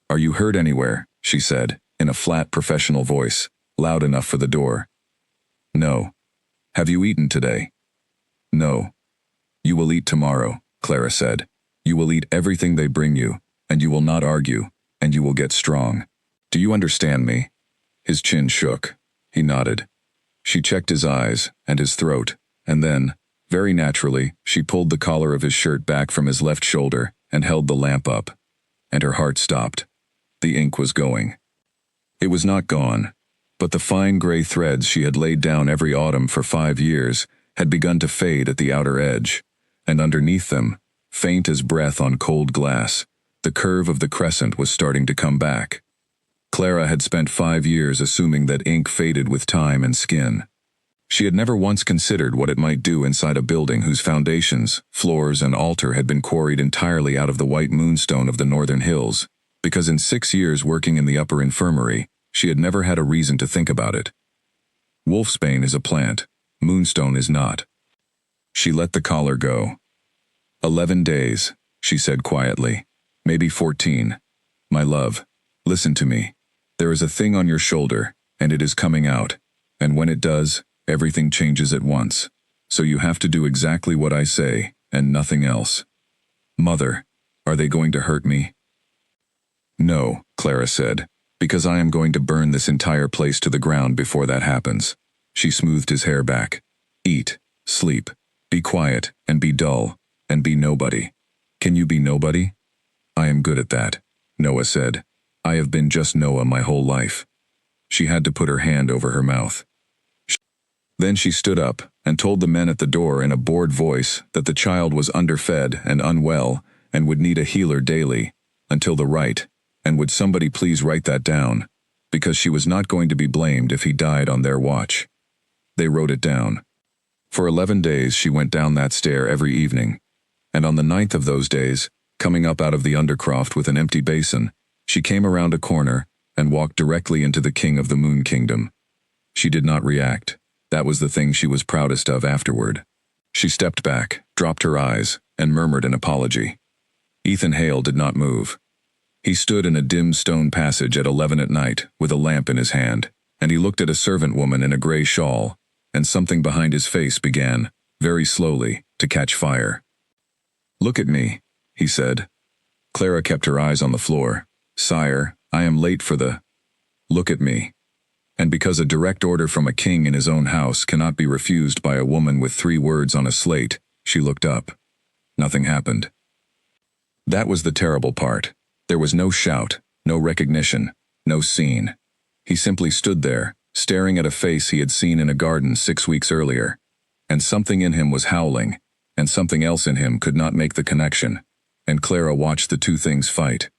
"Are you hurt anywhere?" she said, in a flat professional voice, loud enough for the door. "No." "Have you eaten today?" "No." "You will eat tomorrow," Clara said. "You will eat everything they bring you, and you will not argue, and you will get strong. Do you understand me?" His chin shook. He nodded. She checked his eyes and his throat, and then, very naturally, she pulled the collar of his shirt back from his left shoulder and held the lamp up. And her heart stopped. The ink was going. It was not gone, but the fine gray threads she had laid down every autumn for 5 years had begun to fade at the outer edge, and underneath them, faint as breath on cold glass, the curve of the crescent was starting to come back. Clara had spent 5 years assuming that ink faded with time and skin. She had never once considered what it might do inside a building whose foundations, floors, and altar had been quarried entirely out of the white moonstone of the northern hills, because in 6 years working in the upper infirmary, she had never had a reason to think about it. Wolfsbane is a plant, moonstone is not. She let the collar go. 11 days, she said quietly, maybe 14. My love, listen to me. There is a thing on your shoulder, and it is coming out, and when it does, everything changes at once. So you have to do exactly what I say, and nothing else. Mother, are they going to hurt me? No, Clara said, because I am going to burn this entire place to the ground before that happens. She smoothed his hair back. Eat, sleep, be quiet, and be dull, and be nobody. Can you be nobody? I am good at that, Noah said. I have been just Noah my whole life. She had to put her hand over her mouth. Then she stood up and told the men at the door in a bored voice that the child was underfed and unwell and would need a healer daily, until the rite, and would somebody please write that down, because she was not going to be blamed if he died on their watch. They wrote it down. For 11 days she went down that stair every evening, and on the 9th of those days, coming up out of the Undercroft with an empty basin, she came around a corner and walked directly into the King of the Moon Kingdom. She did not react. That was the thing she was proudest of afterward. She stepped back, dropped her eyes, and murmured an apology. Ethan Hale did not move. He stood in a dim stone passage at 11 at night with a lamp in his hand, and he looked at a servant woman in a gray shawl, and something behind his face began, very slowly, to catch fire. Look at me, he said. Clara kept her eyes on the floor. Sire, I am late for the... Look at me. And because a direct order from a king in his own house cannot be refused by a woman with 3 words on a slate, she looked up. Nothing happened. That was the terrible part. There was no shout, no recognition, no scene. He simply stood there, staring at a face he had seen in a garden 6 weeks earlier. And something in him was howling, and something else in him could not make the connection, and Clara watched the two things fight.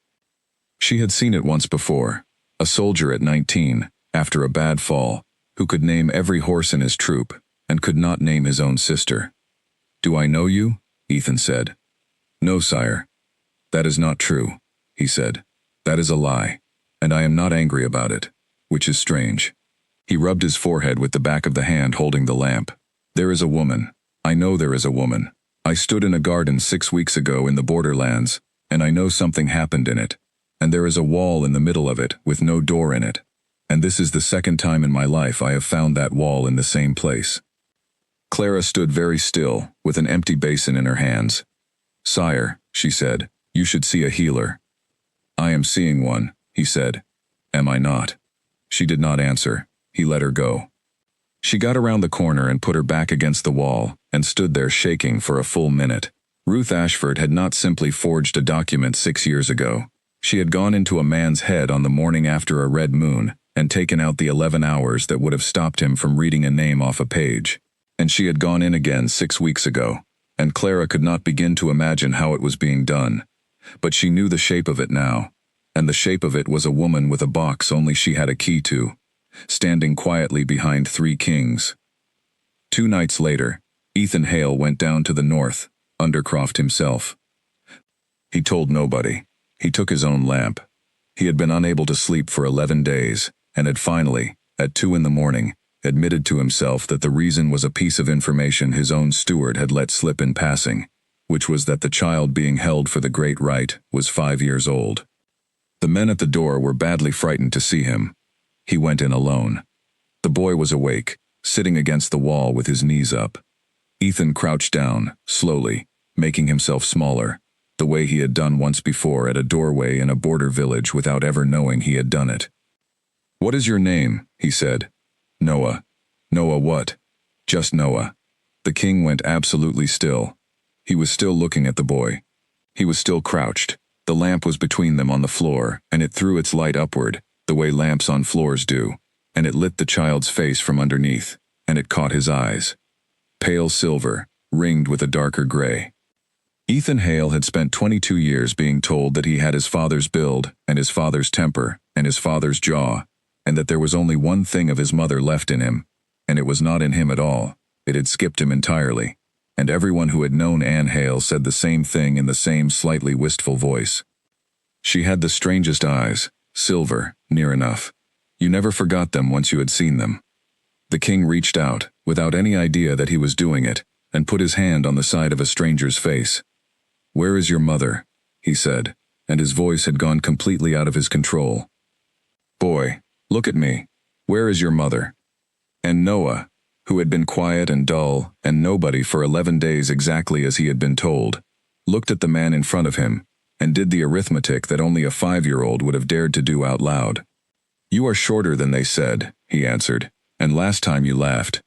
She had seen it once before, a soldier at 19, after a bad fall, who could name every horse in his troop, and could not name his own sister. "Do I know you?" Ethan said. "No, sire." "That is not true," he said. "That is a lie, and I am not angry about it, which is strange." He rubbed his forehead with the back of the hand holding the lamp. "There is a woman. I know there is a woman. I stood in a garden 6 weeks ago in the borderlands, and I know something happened in it. And there is a wall in the middle of it with no door in it. And this is the second time in my life I have found that wall in the same place." Clara stood very still, with an empty basin in her hands. "Sire," she said, "you should see a healer." "I am seeing one," he said. "Am I not?" She did not answer. He let her go. She got around the corner and put her back against the wall, and stood there shaking for a full minute. Ruth Ashford had not simply forged a document 6 years ago. She had gone into a man's head on the morning after a red moon, and taken out the 11 hours that would have stopped him from reading a name off a page. And she had gone in again 6 weeks ago, and Clara could not begin to imagine how it was being done. But she knew the shape of it now, and the shape of it was a woman with a box only she had a key to, standing quietly behind 3 kings. 2 nights later, Ethan Hale went down to the north, Undercroft himself. He told nobody. He took his own lamp. He had been unable to sleep for 11 days, and had finally, at 2 in the morning, admitted to himself that the reason was a piece of information his own steward had let slip in passing, which was that the child being held for the great rite was 5 years old. The men at the door were badly frightened to see him. He went in alone. The boy was awake, sitting against the wall with his knees up. Ethan crouched down, slowly, making himself smaller, the way he had done once before at a doorway in a border village without ever knowing he had done it. "What is your name?" he said. "Noah." "Noah what?" "Just Noah." The king went absolutely still. He was still looking at the boy. He was still crouched. The lamp was between them on the floor, and it threw its light upward, the way lamps on floors do, and it lit the child's face from underneath, and it caught his eyes. Pale silver, ringed with a darker gray. Ethan Hale had spent 22 years being told that he had his father's build, and his father's temper, and his father's jaw, and that there was only one thing of his mother left in him, and it was not in him at all. It had skipped him entirely, and everyone who had known Anne Hale said the same thing in the same slightly wistful voice. She had the strangest eyes, silver, near enough. You never forgot them once you had seen them. The king reached out, without any idea that he was doing it, and put his hand on the side of a stranger's face. "Where is your mother?" he said, and his voice had gone completely out of his control. "Boy, look at me. Where is your mother?" And Noah, who had been quiet and dull and nobody for 11 days exactly as he had been told, looked at the man in front of him, and did the arithmetic that only a 5-year-old would have dared to do out loud. "You are shorter than they said," he answered, "and last time you laughed."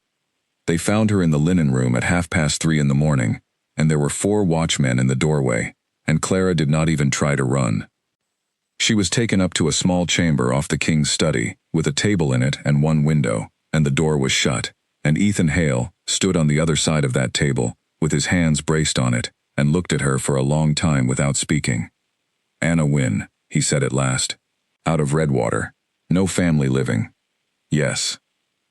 They found her in the linen room at 3:30 in the morning, and there were 4 watchmen in the doorway, and Clara did not even try to run. She was taken up to a small chamber off the king's study, with a table in it and 1 window, and the door was shut, and Ethan Hale stood on the other side of that table, with his hands braced on it, and looked at her for a long time without speaking. "Anna Wynne," he said at last. "Out of Redwater. No family living. Yes.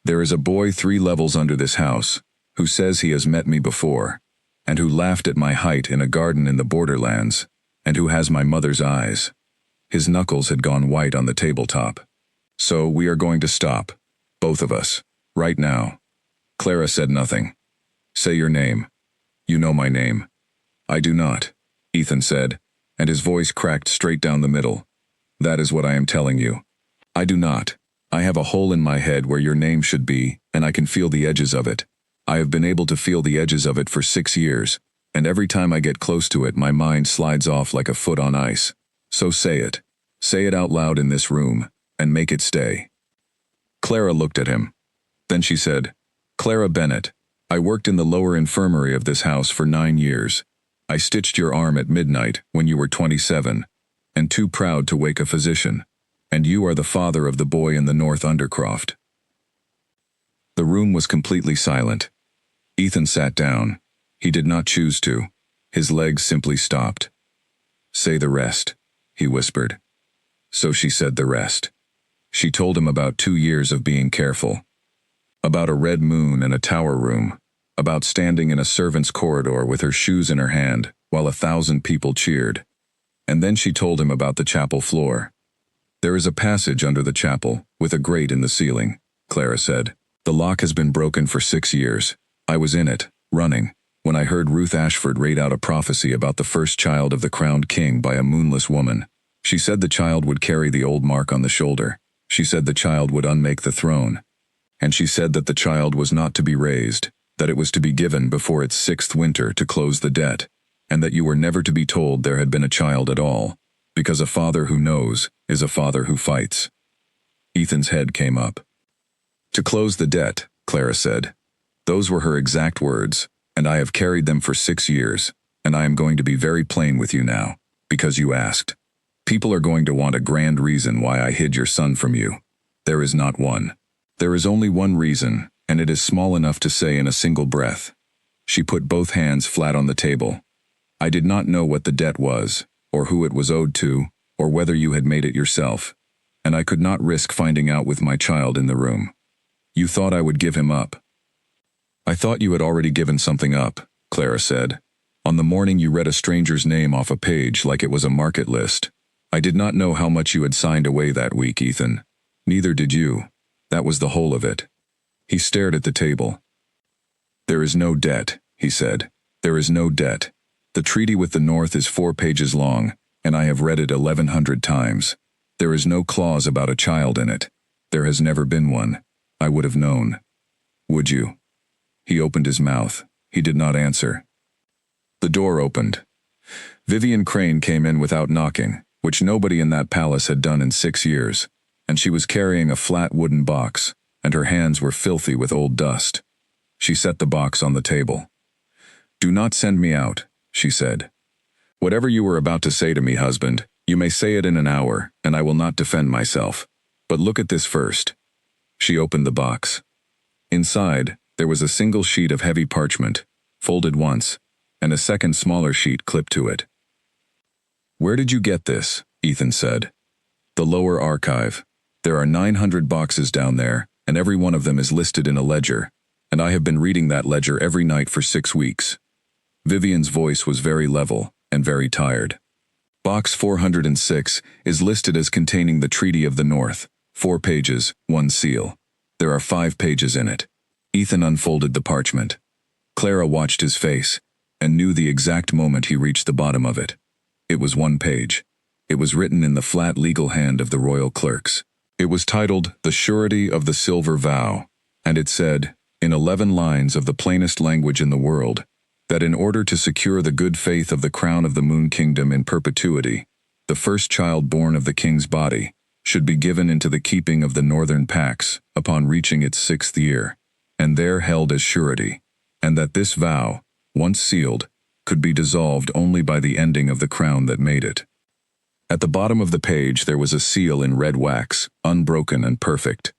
There is a boy 3 levels under this house, who says he has met me before, and who laughed at my height in a garden in the borderlands, and who has my mother's eyes." His knuckles had gone white on the tabletop. "So we are going to stop. Both of us. Right now." Clara said nothing. "Say your name." "You know my name." "I do not," Ethan said, and his voice cracked straight down the middle. "That is what I am telling you. I do not. I have a hole in my head where your name should be, and I can feel the edges of it. I have been able to feel the edges of it for 6 years, and every time I get close to it my mind slides off like a foot on ice. So say it. Say it out loud in this room, and make it stay." Clara looked at him. Then she said, "Clara Bennett, I worked in the lower infirmary of this house for 9 years. I stitched your arm at midnight when you were 27, and too proud to wake a physician. And you are the father of the boy in the North Undercroft." The room was completely silent. Ethan sat down. He did not choose to. His legs simply stopped. "Say the rest," he whispered. So she said the rest. She told him about 2 years of being careful. About a red moon and a tower room. About standing in a servant's corridor with her shoes in her hand while 1,000 people cheered. And then she told him about the chapel floor. "There is a passage under the chapel, with a grate in the ceiling," Clara said. "The lock has been broken for 6 years. I was in it, running, when I heard Ruth Ashford read out a prophecy about the first child of the crowned king by a moonless woman. She said the child would carry the old mark on the shoulder. She said the child would unmake the throne. And she said that the child was not to be raised, that it was to be given before its 6th winter to close the debt, and that you were never to be told there had been a child at all, because a father who knows is a father who fights." Ethan's head came up. "To close the debt," Clara said. "Those were her exact words, and I have carried them for 6 years, and I am going to be very plain with you now, because you asked. People are going to want a grand reason why I hid your son from you. There is not one. There is only one reason, and it is small enough to say in a single breath." She put both hands flat on the table. "I did not know what the debt was, or who it was owed to, or whether you had made it yourself, and I could not risk finding out with my child in the room. You thought I would give him up." "I thought you had already given something up," Clara said. "On the morning you read a stranger's name off a page like it was a market list. I did not know how much you had signed away that week, Ethan. Neither did you. That was the whole of it." He stared at the table. "There is no debt," he said. "There is no debt. The treaty with the North is 4 pages long, and I have read it 1,100 times. There is no clause about a child in it. There has never been one. I would have known. Would you?" He opened his mouth. He did not answer. The door opened. Vivian Crane came in without knocking, which nobody in that palace had done in 6 years, and she was carrying a flat wooden box, and her hands were filthy with old dust. She set the box on the table. "Do not send me out," she said. "Whatever you were about to say to me, husband, you may say it in an hour, and I will not defend myself. But look at this first." She opened the box. Inside, there was a single sheet of heavy parchment, folded once, and a second smaller sheet clipped to it. "Where did you get this?" Ethan said. "The lower archive. There are 900 boxes down there, and every one of them is listed in a ledger, and I have been reading that ledger every night for 6 weeks." Vivian's voice was very level and very tired. "Box 406 is listed as containing the Treaty of the North, 4 pages, 1 seal. There are 5 pages in it." Ethan unfolded the parchment. Clara watched his face, and knew the exact moment he reached the bottom of it. It was 1 page. It was written in the flat legal hand of the royal clerks. It was titled "The Surety of the Silver Vow," and it said, in 11 lines of the plainest language in the world, that in order to secure the good faith of the crown of the Moon Kingdom in perpetuity, the first child born of the king's body should be given into the keeping of the Northern Pax upon reaching its 6th year, and there held as surety, and that this vow, once sealed, could be dissolved only by the ending of the crown that made it. At the bottom of the page there was a seal in red wax, unbroken and perfect.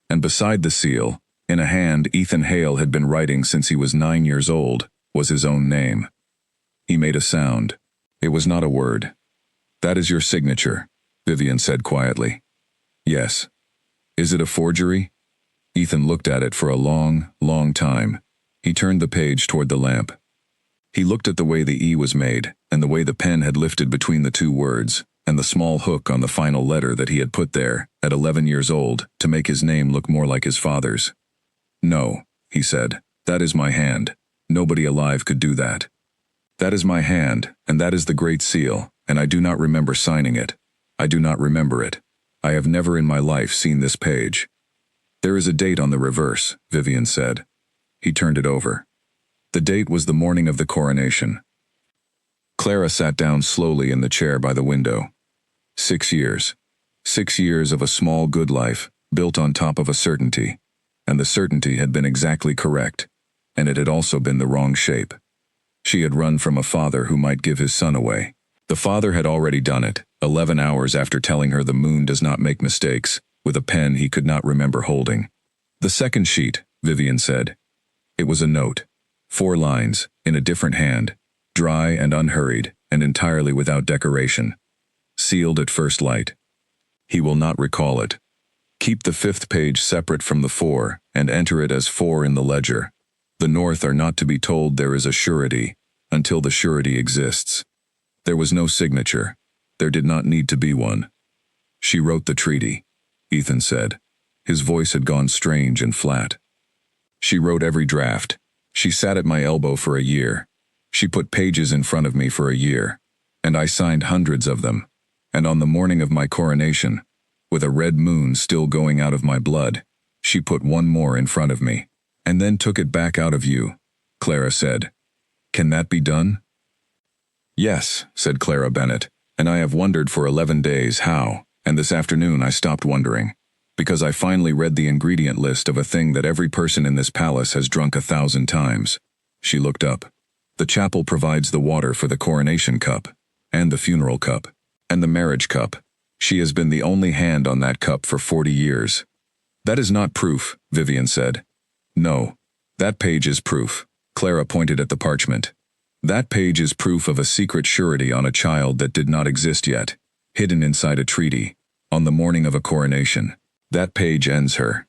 And beside the seal, in a hand Ethan Hale had been writing since he was 9 years old, was his own name. He made a sound. It was not a word. "That is your signature," Vivian said quietly. "Yes." "Is it a forgery?" Ethan looked at it for a long, long time. He turned the page toward the lamp. He looked at the way the E was made, and the way the pen had lifted between the 2 words, and the small hook on the final letter that he had put there, at 11 years old, to make his name look more like his father's. "No," he said, "that is my hand. Nobody alive could do that. That is my hand, and that is the Great Seal, and I do not remember signing it. I do not remember it. I have never in my life seen this page." "There is a date on the reverse," Vivian said. He turned it over. The date was the morning of the coronation. Clara sat down slowly in the chair by the window. 6 years. 6 years of a small good life, built on top of a certainty. And the certainty had been exactly correct, and it had also been the wrong shape. She had run from a father who might give his son away. The father had already done it, 11 hours after telling her the moon does not make mistakes, with a pen he could not remember holding. "The second sheet," Vivian said. It was a note. 4 lines, in a different hand, dry and unhurried, and entirely without decoration. Sealed at first light. He will not recall it. Keep the 5th page separate from the 4, and enter it as 4 in the ledger. The North are not to be told there is a surety, until the surety exists. There was no signature. There did not need to be one. She wrote the treaty, Ethan said. His voice had gone strange and flat. She wrote every draft. She sat at my elbow for a year. She put pages in front of me for a year, and I signed hundreds of them. And on the morning of my coronation, with a red moon still going out of my blood, she put one more in front of me, and then took it back out of you, Clara said. Can that be done? Yes, said Clara Bennett, and I have wondered for 11 days how, and this afternoon I stopped wondering, because I finally read the ingredient list of a thing that every person in this palace has drunk 1,000 times. She looked up. The chapel provides the water for the coronation cup, and the funeral cup, and the marriage cup. She has been the only hand on that cup for 40 years. That is not proof, Vivian said. No, that page is proof. Clara pointed at the parchment. That page is proof of a secret surety on a child that did not exist yet, hidden inside a treaty, on the morning of a coronation. That page ends her.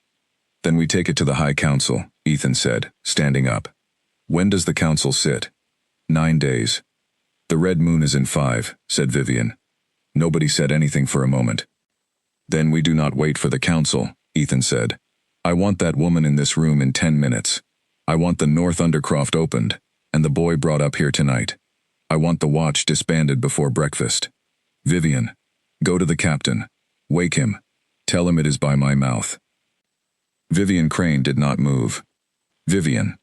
Then we take it to the High Council, Ethan said, standing up. When does the council sit? 9 days. The red moon is in 5, said Vivian. Nobody said anything for a moment. Then we do not wait for the council, Ethan said. I want that woman in this room in 10 minutes. I want the North Undercroft opened, and the boy brought up here tonight. I want the watch disbanded before breakfast. Vivian, go to the captain. Wake him. Tell him it is by my mouth. Vivian Crane did not move. Vivian.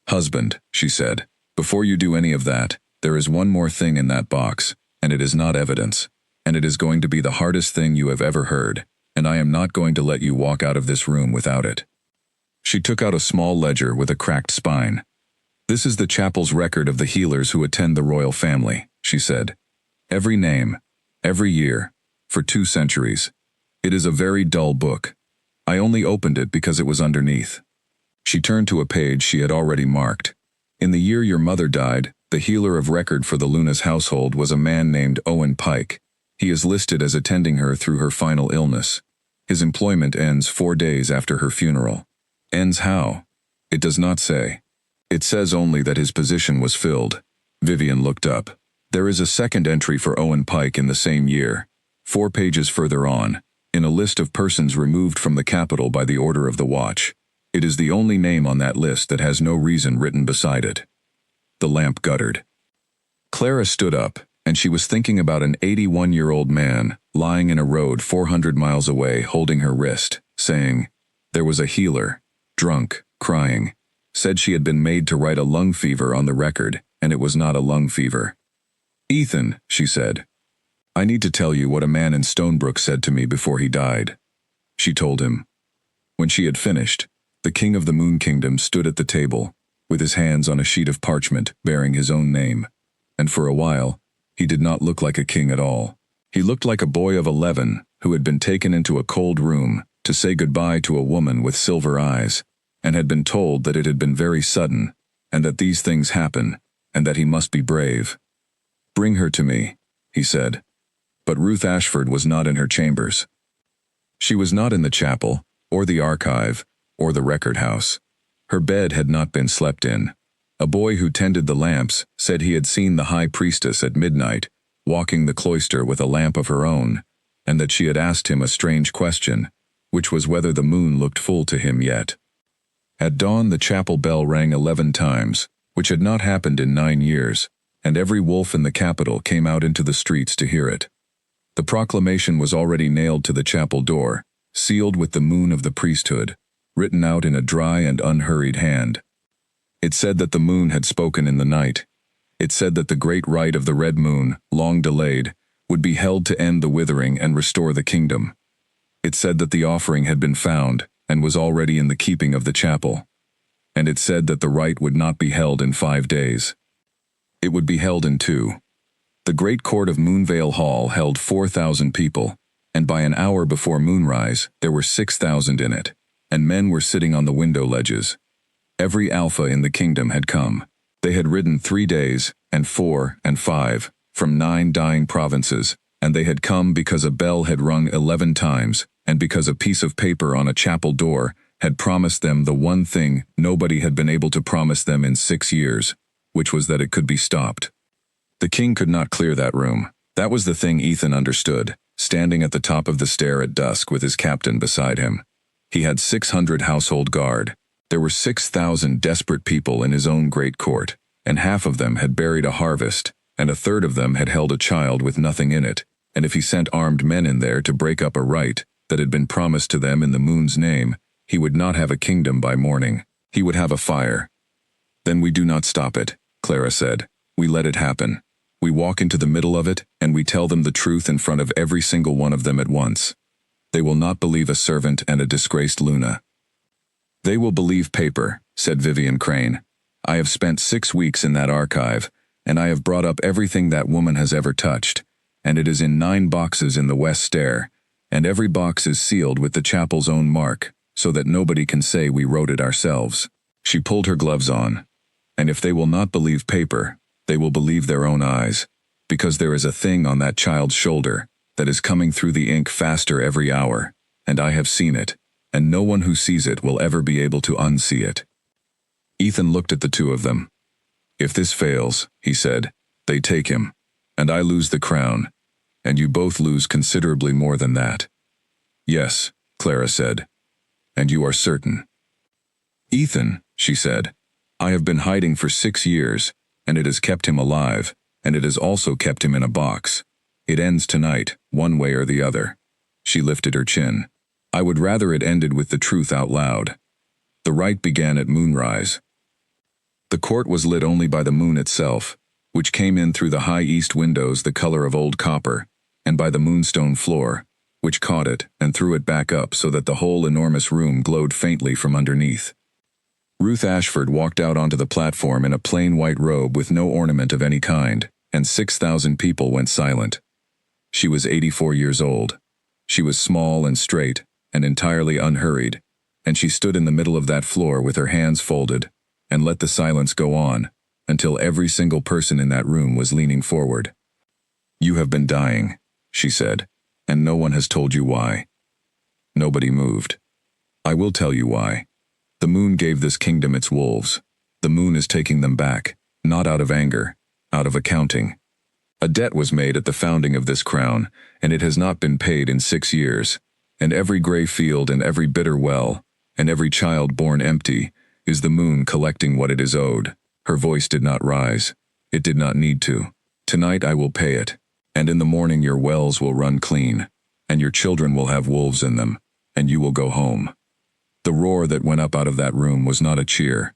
Husband, she said, before you do any of that, there is one more thing in that box, and it is not evidence, and it is going to be the hardest thing you have ever heard, and I am not going to let you walk out of this room without it. She took out a small ledger with a cracked spine. This is the chapel's record of the healers who attend the royal family, she said. Every name, every year, for 2 centuries. It is a very dull book. I only opened it because it was underneath. She turned to a page she had already marked. In the year your mother died, the healer of record for the Lunas household was a man named Owen Pike. He is listed as attending her through her final illness. His employment ends 4 days after her funeral. Ends how? It does not say. It says only that his position was filled. Vivian looked up. There is a second entry for Owen Pike in the same year, 4 pages further on, in a list of persons removed from the capital by the order of the watch. It is the only name on that list that has no reason written beside it. The lamp guttered. Clara stood up, and she was thinking about an 81-year-old man lying in a road 400 miles away holding her wrist, saying, there was a healer, drunk, crying, said she had been made to write a lung fever on the record, and it was not a lung fever. Ethan, she said, I need to tell you what a man in Stonebrook said to me before he died. She told him. When she had finished, the king of the Moon Kingdom stood at the table, with his hands on a sheet of parchment bearing his own name, and for a while, he did not look like a king at all. He looked like a boy of 11 who had been taken into a cold room to say goodbye to a woman with silver eyes, and had been told that it had been very sudden, and that these things happen, and that he must be brave. Bring her to me, he said. But Ruth Ashford was not in her chambers. She was not in the chapel, or the archive, or the record house. Her bed had not been slept in. A boy who tended the lamps said he had seen the high priestess at midnight, walking the cloister with a lamp of her own, and that she had asked him a strange question, which was whether the moon looked full to him yet. At dawn the chapel bell rang 11 times, which had not happened in 9 years, and every wolf in the capital came out into the streets to hear it. The proclamation was already nailed to the chapel door, sealed with the moon of the priesthood, written out in a dry and unhurried hand. It said that the moon had spoken in the night. It said that the great rite of the red moon, long delayed, would be held to end the withering and restore the kingdom. It said that the offering had been found and was already in the keeping of the chapel. And it said that the rite would not be held in 5 days. It would be held in 2. The great court of Moonvale Hall held 4,000 people, and by an hour before moonrise there were 6,000 in it, and men were sitting on the window ledges. Every alpha in the kingdom had come. They had ridden 3 days, and 4 and 5, from 9 dying provinces, and they had come because a bell had rung 11 times, and because a piece of paper on a chapel door had promised them the one thing nobody had been able to promise them in 6 years, which was that it could be stopped. The king could not clear that room. That was the thing Ethan understood, standing at the top of the stair at dusk with his captain beside him. He had 600 household guard. There were 6,000 desperate people in his own great court, and half of them had buried a harvest, and a third of them had held a child with nothing in it, and if he sent armed men in there to break up a right that had been promised to them in the moon's name, he would not have a kingdom by morning. He would have a fire. Then we do not stop it, Clara said. We let it happen. We walk into the middle of it, and we tell them the truth in front of every single one of them at once. They will not believe a servant and a disgraced Luna. They will believe paper, said Vivian Crane. I have spent 6 weeks in that archive, and I have brought up everything that woman has ever touched, and it is in 9 boxes in the west stair, and every box is sealed with the chapel's own mark, so that nobody can say we wrote it ourselves. She pulled her gloves on. And if they will not believe paper, they will believe their own eyes, because there is a thing on that child's shoulder that is coming through the ink faster every hour, and I have seen it, and no one who sees it will ever be able to unsee it. Ethan looked at the two of them. If this fails, he said, they take him, and I lose the crown, and you both lose considerably more than that. Yes, Clara said. And you are certain? Ethan, she said, I have been hiding for 6 years, and it has kept him alive, and it has also kept him in a box. It ends tonight, one way or the other. She lifted her chin. I would rather it ended with the truth out loud. The rite began at moonrise. The court was lit only by the moon itself, which came in through the high east windows the color of old copper, and by the moonstone floor, which caught it and threw it back up so that the whole enormous room glowed faintly from underneath. Ruth Ashford walked out onto the platform in a plain white robe with no ornament of any kind, and 6,000 people went silent. She was 84 years old. She was small and straight, and entirely unhurried, and she stood in the middle of that floor with her hands folded, and let the silence go on, until every single person in that room was leaning forward. You have been dying, she said, and no one has told you why. Nobody moved. I will tell you why. The moon gave this kingdom its wolves. The moon is taking them back, not out of anger, out of accounting. A debt was made at the founding of this crown, and it has not been paid in 6 years, and every gray field and every bitter well, and every child born empty, is the moon collecting what it is owed. Her voice did not rise. It did not need to. Tonight I will pay it, and in the morning your wells will run clean, and your children will have wolves in them, and you will go home. The roar that went up out of that room was not a cheer.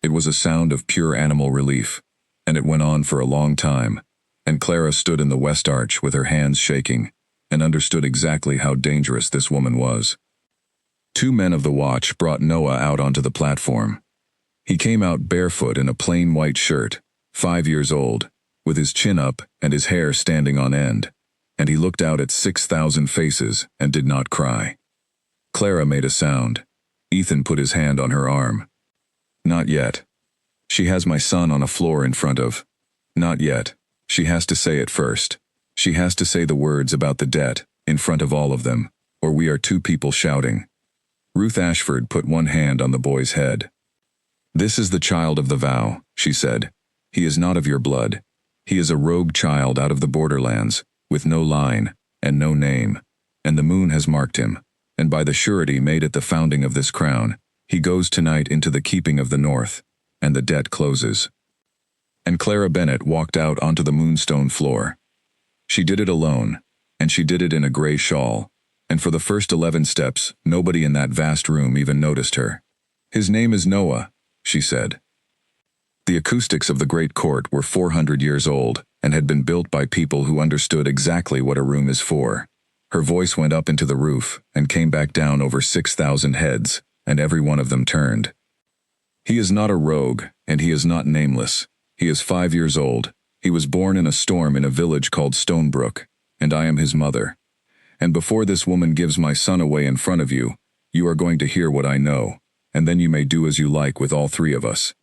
It was a sound of pure animal relief, and it went on for a long time, and Clara stood in the west arch with her hands shaking, and understood exactly how dangerous this woman was. 2 men of the watch brought Noah out onto the platform. He came out barefoot in a plain white shirt, 5 years old, with his chin up and his hair standing on end, and he looked out at 6,000 faces and did not cry. Clara made a sound. Ethan put his hand on her arm. Not yet. She has my son on a floor in front of. Not yet. She has to say it first. She has to say the words about the debt, in front of all of them, or we are 2 people shouting. Ruth Ashford put one hand on the boy's head. This is the child of the vow, she said. He is not of your blood. He is a rogue child out of the borderlands, with no line, and no name, and the moon has marked him, and by the surety made at the founding of this crown, he goes tonight into the keeping of the North, and the debt closes. And Clara Bennett walked out onto the moonstone floor. She did it alone, and she did it in a gray shawl, and for the first 11 steps, nobody in that vast room even noticed her. His name is Noah, she said. The acoustics of the great court were 400 years old, and had been built by people who understood exactly what a room is for. Her voice went up into the roof, and came back down over 6,000 heads, and every one of them turned. He is not a rogue, and he is not nameless. He is 5 years old. He was born in a storm in a village called Stonebrook, and I am his mother. And before this woman gives my son away in front of you, you are going to hear what I know, and then you may do as you like with all 3 of us.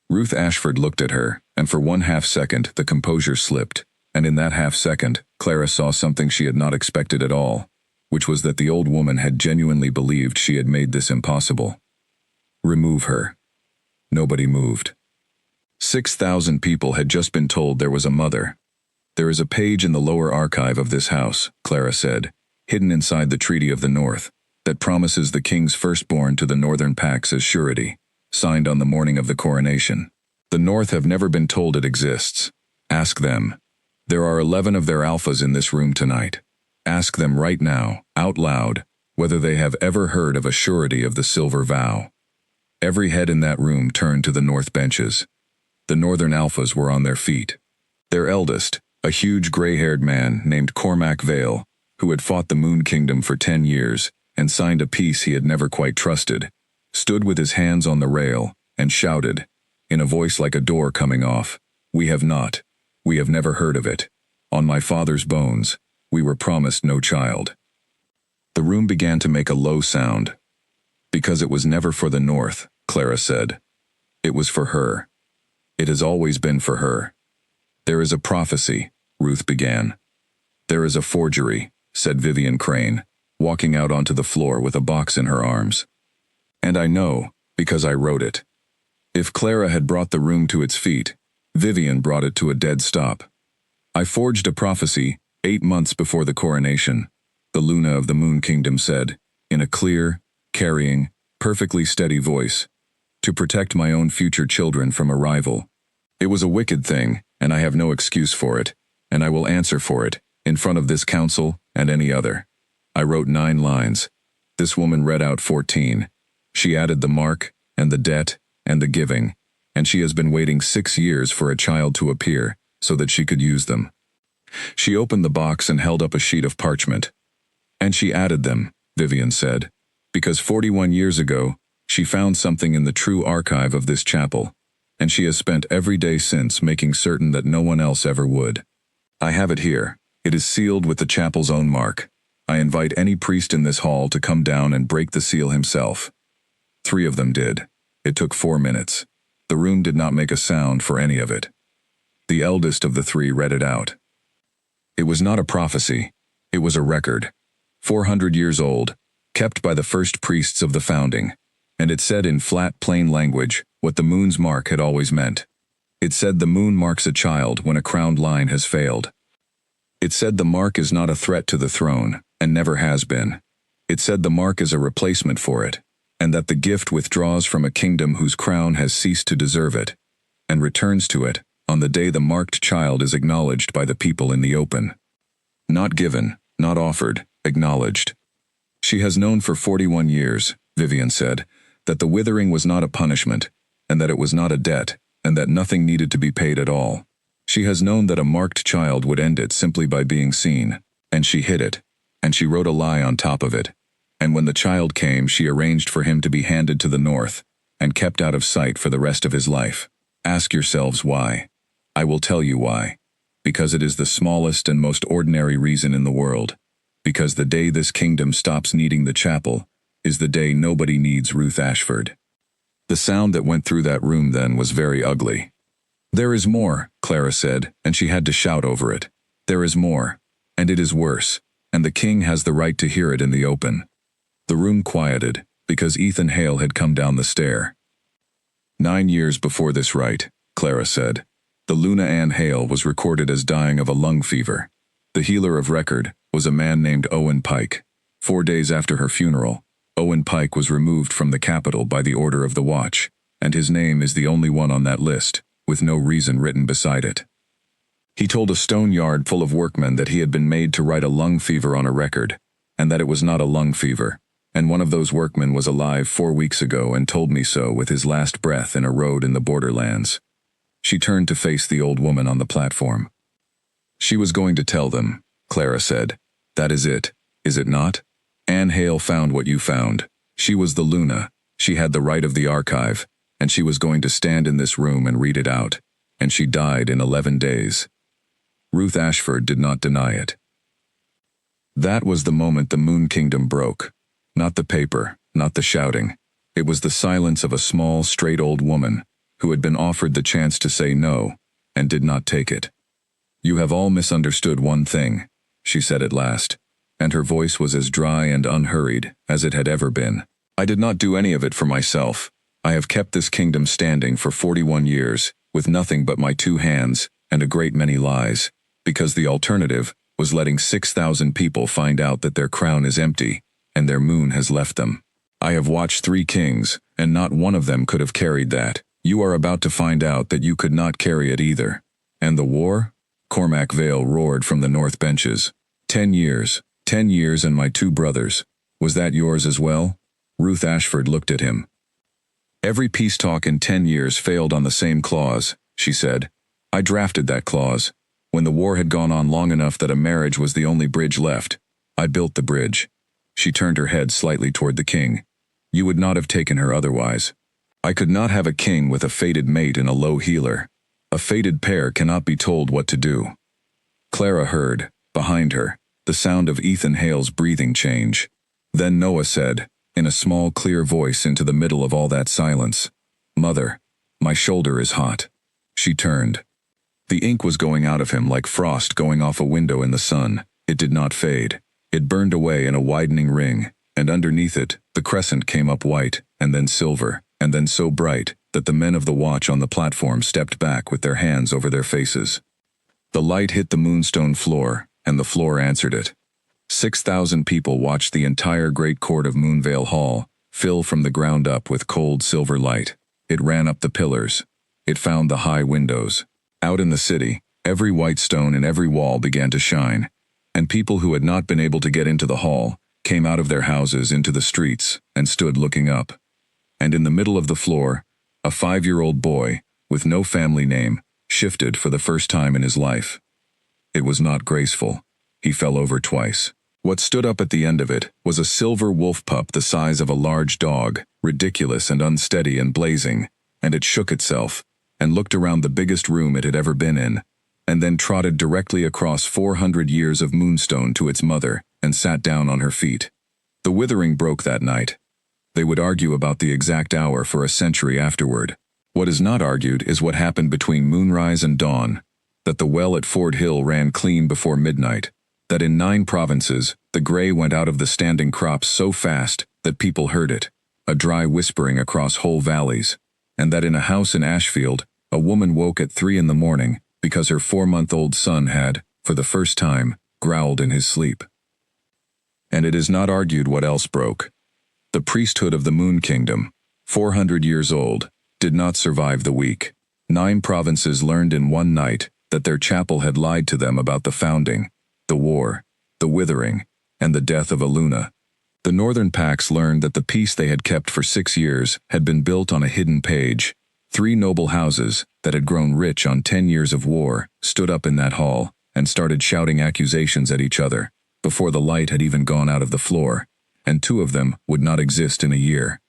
Ruth Ashford looked at her, and for 1/2 second the composure slipped, and in that half second, Clara saw something she had not expected at all, which was that the old woman had genuinely believed she had made this impossible. Remove her. Nobody moved. 6,000 people had just been told there was a mother. There is a page in the lower archive of this house, Clara said, hidden inside the Treaty of the North, that promises the king's firstborn to the Northern Pax as surety, signed on the morning of the coronation. The North have never been told it exists. Ask them. There are 11 of their alphas in this room tonight. Ask them right now, out loud, whether they have ever heard of a surety of the Silver Vow. Every head in that room turned to the North benches. The Northern alphas were on their feet. Their eldest, a huge gray-haired man named Cormac Vale, who had fought the Moon Kingdom for 10 years and signed a peace he had never quite trusted, stood with his hands on the rail and shouted, in a voice like a door coming off, "We have not. We have never heard of it. On my father's bones, we were promised no child." The room began to make a low sound. Because it was never for the North, Clara said. It was for her. It has always been for her. There is a prophecy, Ruth began. There is a forgery, said Vivian Crane, walking out onto the floor with a box in her arms. And I know, because I wrote it. If Clara had brought the room to its feet, Vivian brought it to a dead stop. I forged a prophecy 8 months before the coronation, the Luna of the Moon Kingdom said, in a clear, carrying, perfectly steady voice, to protect my own future children from a rival. It was a wicked thing, and I have no excuse for it, and I will answer for it, in front of this council and any other. I wrote 9 lines. This woman read out 14. She added the mark, and the debt, and the giving, and she has been waiting 6 years for a child to appear, so that she could use them. She opened the box and held up a sheet of parchment. And she added them, Vivian said, because 41 years ago, she found something in the true archive of this chapel, and she has spent every day since making certain that no one else ever would. I have it here. It is sealed with the chapel's own mark. I invite any priest in this hall to come down and break the seal himself. 3 of them did. It took 4 minutes. The room did not make a sound for any of it. The eldest of the 3 read it out. It was not a prophecy. It was a record. 400 years old, kept by the first priests of the founding, and it said in flat, plain language what the moon's mark had always meant. It said the moon marks a child when a crowned line has failed. It said the mark is not a threat to the throne, and never has been. It said the mark is a replacement for it, and that the gift withdraws from a kingdom whose crown has ceased to deserve it, and returns to it on the day the marked child is acknowledged by the people in the open. Not given, not offered, acknowledged. She has known for 41 years, Vivian said, that the withering was not a punishment, and that it was not a debt, and that nothing needed to be paid at all. She has known that a marked child would end it simply by being seen, and she hid it, and she wrote a lie on top of it, and when the child came she arranged for him to be handed to the North, and kept out of sight for the rest of his life. Ask yourselves why. I will tell you why. Because it is the smallest and most ordinary reason in the world. Because the day this kingdom stops needing the chapel is the day nobody needs Ruth Ashford. The sound that went through that room then was very ugly. There is more, Clara said, and she had to shout over it. There is more, and it is worse, and the king has the right to hear it in the open. The room quieted, because Ethan Hale had come down the stair. 9 years before this rite, Clara said, the Luna Ann Hale was recorded as dying of a lung fever. The healer of record was a man named Owen Pike. 4 days after her funeral, Owen Pike was removed from the capital by the order of the Watch, and his name is the only one on that list, with no reason written beside it. He told a stone yard full of workmen that he had been made to write a lung fever on a record, and that it was not a lung fever, and one of those workmen was alive 4 weeks ago and told me so with his last breath in a road in the borderlands. She turned to face the old woman on the platform. She was going to tell them, Clara said. That is it not? Ann Hale found what you found. She was the Luna. She had the right of the archive, and she was going to stand in this room and read it out, and she died in 11 days. Ruth Ashford did not deny it. That was the moment the Moon Kingdom broke. Not the paper, not the shouting. It was the silence of a small, straight old woman, who had been offered the chance to say no, and did not take it. "You have all misunderstood one thing," she said at last, and her voice was as dry and unhurried as it had ever been. "I did not do any of it for myself. I have kept this kingdom standing for 41 years, with nothing but my 2 hands and a great many lies, because the alternative was letting 6,000 people find out that their crown is empty, and their moon has left them. I have watched 3 kings, and not one of them could have carried that. You are about to find out that you could not carry it either. And the war?" Cormac Vale roared from the north benches. 10 years and my 2 brothers. Was that yours as well?" Ruth Ashford looked at him. "Every peace talk in 10 years failed on the same clause," she said. "I drafted that clause. When the war had gone on long enough that a marriage was the only bridge left, I built the bridge." She turned her head slightly toward the king. "You would not have taken her otherwise. I could not have a king with a fated mate and a low healer. A fated pair cannot be told what to do." Clara heard, behind her, the sound of Ethan Hale's breathing change. Then Noah said, in a small, clear voice into the middle of all that silence, "Mother, my shoulder is hot." She turned. The ink was going out of him like frost going off a window in the sun. It did not fade. It burned away in a widening ring, and underneath it, the crescent came up white, and then silver, and then so bright that the men of the watch on the platform stepped back with their hands over their faces. The light hit the moonstone floor, and the floor answered it. 6,000 people watched the entire great court of Moonvale Hall fill from the ground up with cold silver light. It ran up the pillars. It found the high windows. Out in the city, every white stone in every wall began to shine, and people who had not been able to get into the hall came out of their houses into the streets and stood looking up. And in the middle of the floor, a 5-year-old boy, with no family name, shifted for the first time in his life. It was not graceful. He fell over twice. What stood up at the end of it was a silver wolf pup the size of a large dog, ridiculous and unsteady and blazing, and it shook itself, and looked around the biggest room it had ever been in, and then trotted directly across 400 years of moonstone to its mother, and sat down on her feet. The withering broke that night. They would argue about the exact hour for a century afterward. What is not argued is what happened between moonrise and dawn, that the well at Ford Hill ran clean before midnight, that in 9 provinces, the gray went out of the standing crops so fast that people heard it, a dry whispering across whole valleys, and that in a house in Ashfield, a woman woke at 3 in the morning because her 4-month-old son had, for the first time, growled in his sleep. And it is not argued what else broke. The priesthood of the Moon Kingdom, 400 years old, did not survive the week. 9 provinces learned in one night that their chapel had lied to them about the founding, the war, the withering, and the death of Aluna. The northern Pax learned that the peace they had kept for 6 years had been built on a hidden page. 3 noble houses that had grown rich on 10 years of war stood up in that hall and started shouting accusations at each other before the light had even gone out of the floor, and 2 of them would not exist in a year.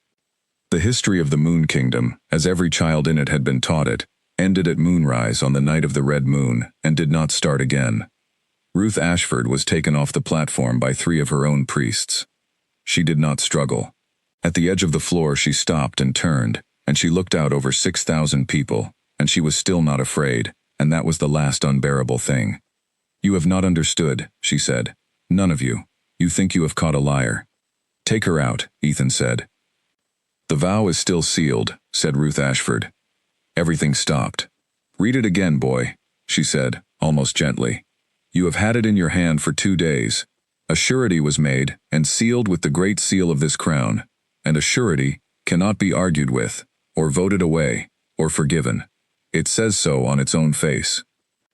The history of the Moon Kingdom, as every child in it had been taught it, ended at moonrise on the night of the red moon and did not start again. Ruth Ashford was taken off the platform by 3 of her own priests. She did not struggle. At the edge of the floor she stopped and turned, and she looked out over 6,000 people, and she was still not afraid, and that was the last unbearable thing. "You have not understood," she said. "None of you. You think you have caught a liar." "Take her out," Ethan said. "The vow is still sealed," said Ruth Ashford. Everything stopped. "Read it again, boy," she said, almost gently. "You have had it in your hand for 2 days. A surety was made and sealed with the great seal of this crown, and a surety cannot be argued with, or voted away, or forgiven. It says so on its own face.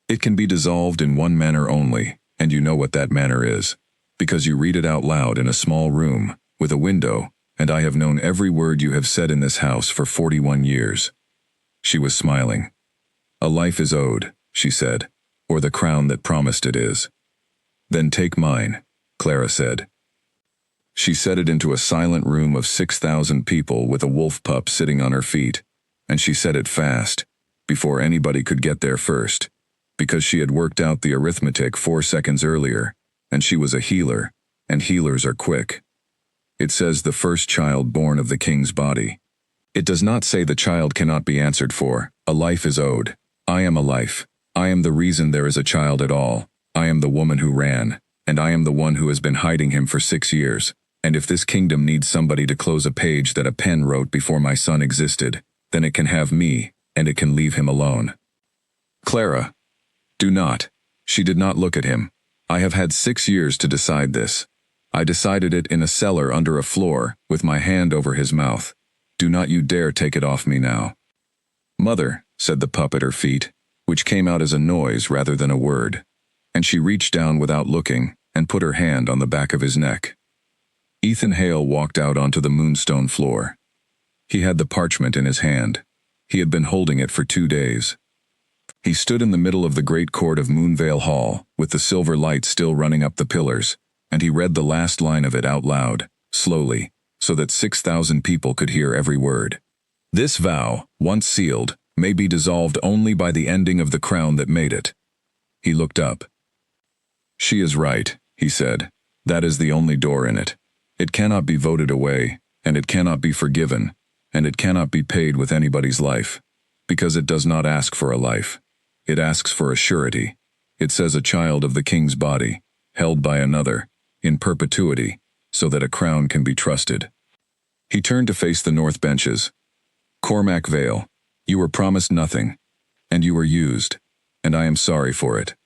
It can be dissolved in one manner only, and you know what that manner is, because you read it out loud in a small room, with a window, and I have known every word you have said in this house for 41 years. She was smiling. "A life is owed," she said, "or the crown that promised it is." "Then take mine," Clara said. She set it into a silent room of 6,000 people with a wolf pup sitting on her feet, and she said it fast, before anybody could get there first, because she had worked out the arithmetic 4 seconds earlier, and she was a healer, and healers are quick. "It says the first child born of the king's body." It does not say the child cannot be answered for. A life is owed. I am a life. I am the reason there is a child at all. I am the woman who ran, and I am the one who has been hiding him for 6 years. And if this kingdom needs somebody to close a page that a pen wrote before my son existed, then it can have me, and it can leave him alone. Clara. Do not. She did not look at him. I have had 6 years to decide this. I decided it in a cellar under a floor, with my hand over his mouth. Do not you dare take it off me now. Mother, said the pup at her feet, which came out as a noise rather than a word, and she reached down without looking and put her hand on the back of his neck. Ethan Hale walked out onto the moonstone floor. He had the parchment in his hand. He had been holding it for 2 days. He stood in the middle of the great court of Moonvale Hall, with the silver light still running up the pillars, and he read the last line of it out loud, slowly, so that 6,000 people could hear every word. This vow, once sealed, may be dissolved only by the ending of the crown that made it. He looked up. She is right, he said. That is the only door in it. It cannot be voted away, and it cannot be forgiven, and it cannot be paid with anybody's life, because it does not ask for a life. It asks for a surety. It says a child of the king's body, held by another, in perpetuity, so that a crown can be trusted. He turned to face the north benches. Cormac Vale, you were promised nothing, and you were used, and I am sorry for it.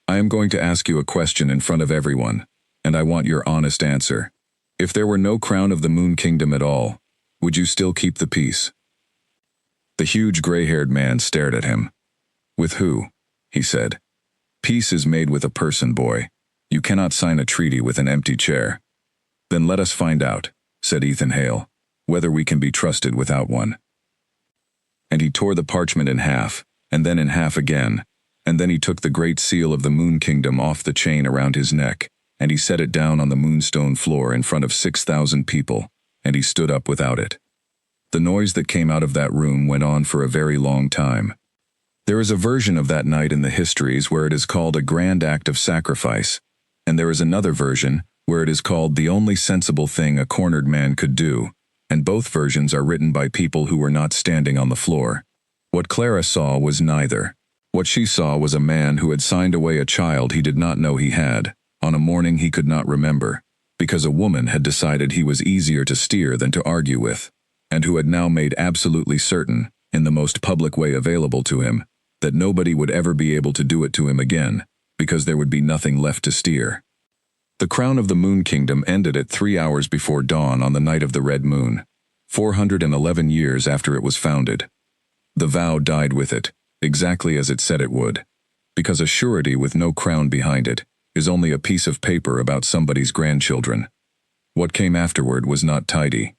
I am going to ask you a question in front of everyone, and I want your honest answer. If there were no crown of the Moon Kingdom at all, would you still keep the peace? The huge gray-haired man stared at him. With who? He said. Peace is made with a person, boy. You cannot sign a treaty with an empty chair. Then let us find out, said Ethan Hale, whether we can be trusted without one. And he tore the parchment in half, and then in half again, and then he took the great seal of the Moon Kingdom off the chain around his neck, and he set it down on the moonstone floor in front of 6,000 people, and he stood up without it. The noise that came out of that room went on for a very long time. There is a version of that night in the histories where it is called a grand act of sacrifice, and there is another version where it is called the only sensible thing a cornered man could do, and both versions are written by people who were not standing on the floor. What Clara saw was neither. What she saw was a man who had signed away a child he did not know he had, on a morning he could not remember, because a woman had decided he was easier to steer than to argue with, and who had now made absolutely certain, in the most public way available to him, that nobody would ever be able to do it to him again, because there would be nothing left to steer. The crown of the Moon Kingdom ended at 3 hours before dawn on the night of the red moon, 411 years after it was founded. The vow died with it, exactly as it said it would, because a surety with no crown behind it is only a piece of paper about somebody's grandchildren. What came afterward was not tidy.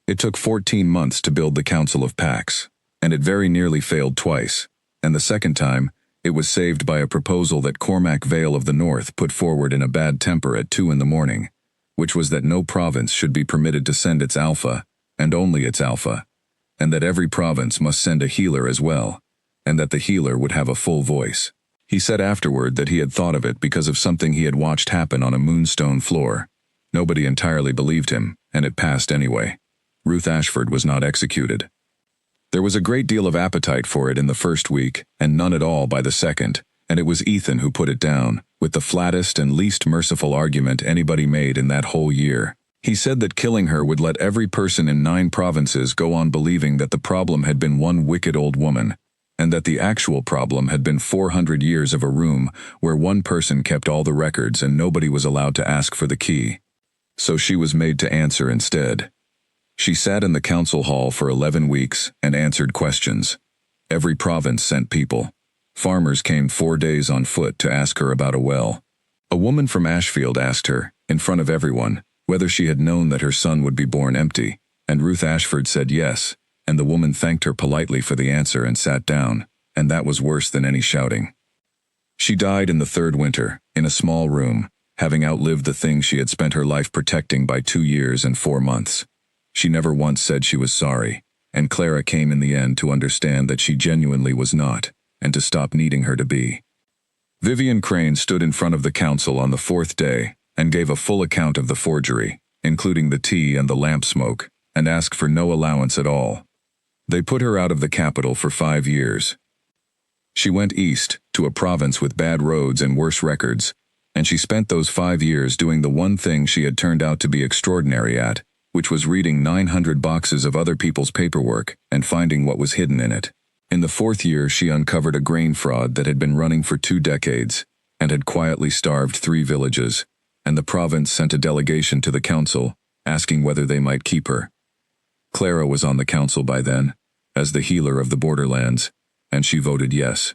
It took 14 months to build the Council of Pax, and it very nearly failed twice, and the second time, it was saved by a proposal that Cormac Vale of the North put forward in a bad temper at 2 in the morning, which was that no province should be permitted to send its alpha, and only its alpha, and that every province must send a healer as well, and that the healer would have a full voice. He said afterward that he had thought of it because of something he had watched happen on a moonstone floor. Nobody entirely believed him, and it passed anyway. Ruth Ashford was not executed. There was a great deal of appetite for it in the first week, and none at all by the second, and it was Ethan who put it down, with the flattest and least merciful argument anybody made in that whole year. He said that killing her would let every person in 9 provinces go on believing that the problem had been one wicked old woman, and that the actual problem had been 400 years of a room where one person kept all the records and nobody was allowed to ask for the key. So she was made to answer instead. She sat in the council hall for 11 weeks and answered questions. Every province sent people. Farmers came 4 days on foot to ask her about a well. A woman from Ashfield asked her, in front of everyone, whether she had known that her son would be born empty, and Ruth Ashford said yes, and the woman thanked her politely for the answer and sat down, and that was worse than any shouting. She died in the 3rd winter, in a small room, having outlived the thing she had spent her life protecting by 2 years and 4 months. She never once said she was sorry, and Clara came in the end to understand that she genuinely was not, and to stop needing her to be. Vivian Crane stood in front of the council on the 4th day and gave a full account of the forgery, including the tea and the lamp smoke, and asked for no allowance at all. They put her out of the capital for 5 years. She went east, to a province with bad roads and worse records, and she spent those 5 years doing the one thing she had turned out to be extraordinary at, which was reading 900 boxes of other people's paperwork and finding what was hidden in it. In the 4th year, she uncovered a grain fraud that had been running for 2 decades and had quietly starved 3 villages, and the province sent a delegation to the council, asking whether they might keep her. Clara was on the council by then, as the healer of the borderlands, and she voted yes.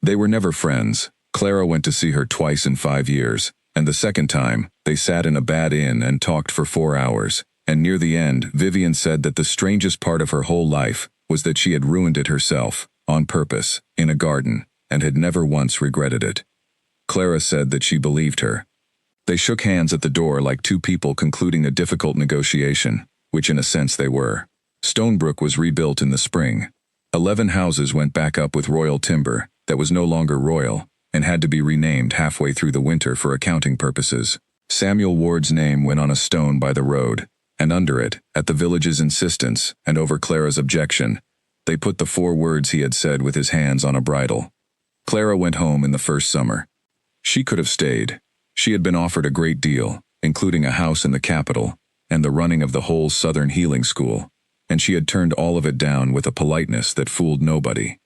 They were never friends. Clara went to see her twice in 5 years, and the second time, they sat in a bad inn and talked for 4 hours, and near the end, Vivian said that the strangest part of her whole life was that she had ruined it herself, on purpose, in a garden, and had never once regretted it. Clara said that she believed her. They shook hands at the door like 2 people concluding a difficult negotiation, which in a sense they were. Stonebrook was rebuilt in the spring. 11 houses went back up with royal timber that was no longer royal and had to be renamed halfway through the winter for accounting purposes. Samuel Ward's name went on a stone by the road, and under it, at the village's insistence and over Clara's objection, they put the 4 words he had said with his hands on a bridle. Clara went home in the first summer. She could have stayed. She had been offered a great deal, including a house in the capital and the running of the whole Southern Healing School, and she had turned all of it down with a politeness that fooled nobody.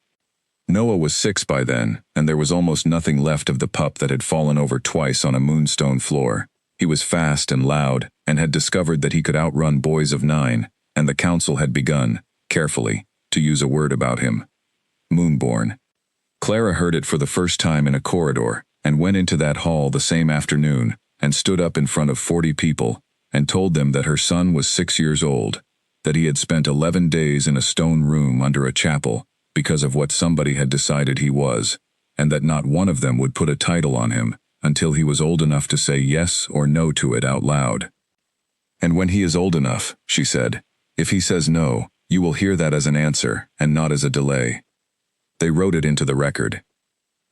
Noah was 6 by then, and there was almost nothing left of the pup that had fallen over twice on a moonstone floor. He was fast and loud, and had discovered that he could outrun boys of 9, and the council had begun, carefully, to use a word about him. Moonborn. Clara heard it for the first time in a corridor, and went into that hall the same afternoon, and stood up in front of 40 people, and told them that her son was 6 years old, that he had spent 11 days in a stone room under a chapel because of what somebody had decided he was, and that not one of them would put a title on him until he was old enough to say yes or no to it out loud. And when he is old enough, she said, if he says no, you will hear that as an answer and not as a delay. They wrote it into the record.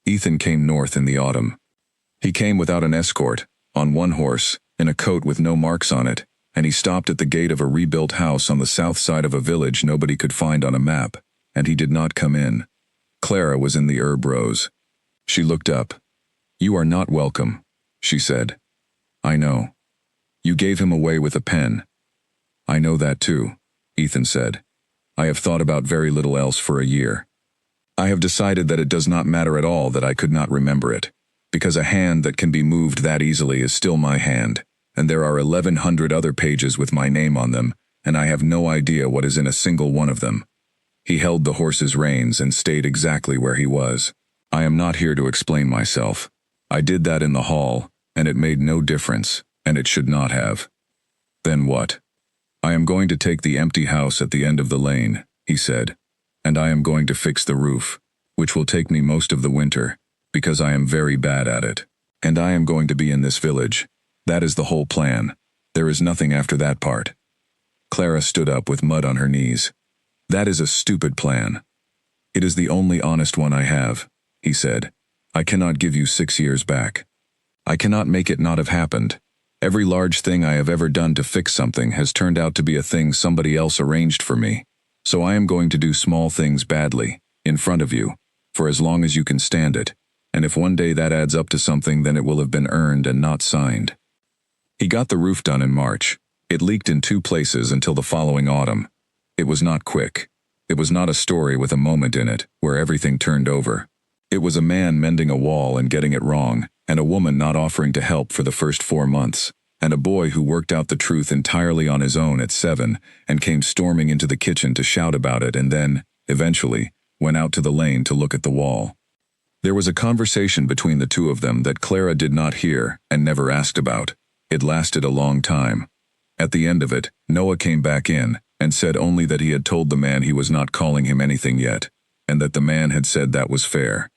Ethan came north in the autumn. He came without an escort, on 1 horse, in a coat with no marks on it, and he stopped at the gate of a rebuilt house on the south side of a village nobody could find on a map, and he did not come in. Clara was in the herb rows. She looked up. You are not welcome, she said. I know. You gave him away with a pen. I know that too, Ethan said. I have thought about very little else for a year. I have decided that it does not matter at all that I could not remember it, because a hand that can be moved that easily is still my hand, and there are 1,100 other pages with my name on them, and I have no idea what is in a single one of them. He held the horse's reins and stayed exactly where he was. I am not here to explain myself. I did that in the hall, and it made no difference, and it should not have. Then what? I am going to take the empty house at the end of the lane, he said, and I am going to fix the roof, which will take me most of the winter, because I am very bad at it. And I am going to be in this village. That is the whole plan. There is nothing after that part. Clara stood up with mud on her knees. That is a stupid plan. It is the only honest one I have, he said. I cannot give you 6 years back. I cannot make it not have happened. Every large thing I have ever done to fix something has turned out to be a thing somebody else arranged for me. So I am going to do small things badly, in front of you, for as long as you can stand it, and if one day that adds up to something, then it will have been earned and not signed. He got the roof done in March. It leaked in 2 places until the following autumn. It was not quick. It was not a story with a moment in it, where everything turned over. It was a man mending a wall and getting it wrong, and a woman not offering to help for the first 4 months, and a boy who worked out the truth entirely on his own at 7 and came storming into the kitchen to shout about it and then, eventually, went out to the lane to look at the wall. There was a conversation between the 2 of them that Clara did not hear and never asked about. It lasted a long time. At the end of it, Noah came back in and said only that he had told the man he was not calling him anything yet, and that the man had said that was fair.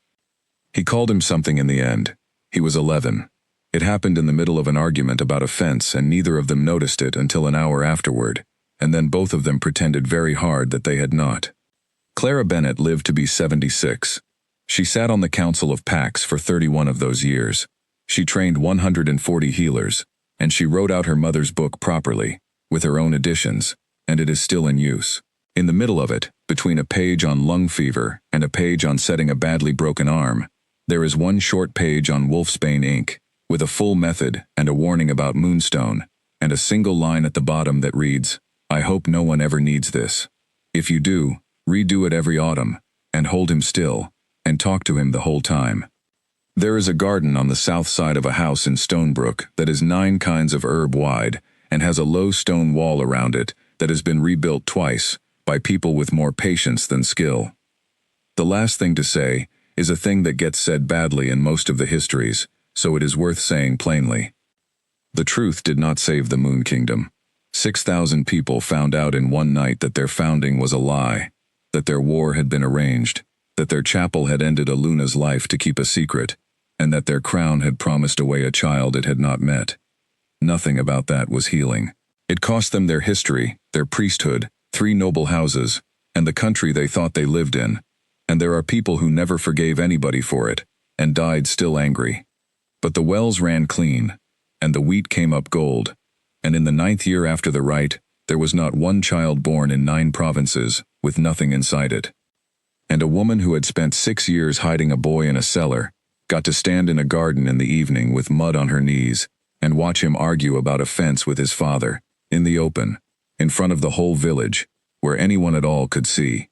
He called him something in the end. He was 11. It happened in the middle of an argument about a fence, and neither of them noticed it until an hour afterward, and then both of them pretended very hard that they had not. Clara Bennett lived to be 76. She sat on the Council of Pax for 31 of those years. She trained 140 healers, and she wrote out her mother's book properly, with her own additions, and it is still in use. In the middle of it, between a page on lung fever and a page on setting a badly broken arm, there is one short page on wolfsbane ink, with a full method and a warning about moonstone, and a single line at the bottom that reads, "I hope no one ever needs this. If you do, redo it every autumn, and hold him still, and talk to him the whole time." There is a garden on the south side of a house in Stonebrook that is 9 kinds of herb wide, and has a low stone wall around it that has been rebuilt twice, by people with more patience than skill. The last thing to say is a thing that gets said badly in most of the histories, so it is worth saying plainly. The truth did not save the Moon Kingdom. 6,000 people found out in one night that their founding was a lie, that their war had been arranged, that their chapel had ended Aluna's life to keep a secret, and that their crown had promised away a child it had not met. Nothing about that was healing. It cost them their history, their priesthood, 3 noble houses, and the country they thought they lived in, and there are people who never forgave anybody for it, and died still angry. But the wells ran clean, and the wheat came up gold, and in the 9th year after the rite, there was not one child born in 9 provinces, with nothing inside it. And a woman who had spent 6 years hiding a boy in a cellar, got to stand in a garden in the evening with mud on her knees, and watch him argue about a fence with his father, in the open, in front of the whole village, where anyone at all could see.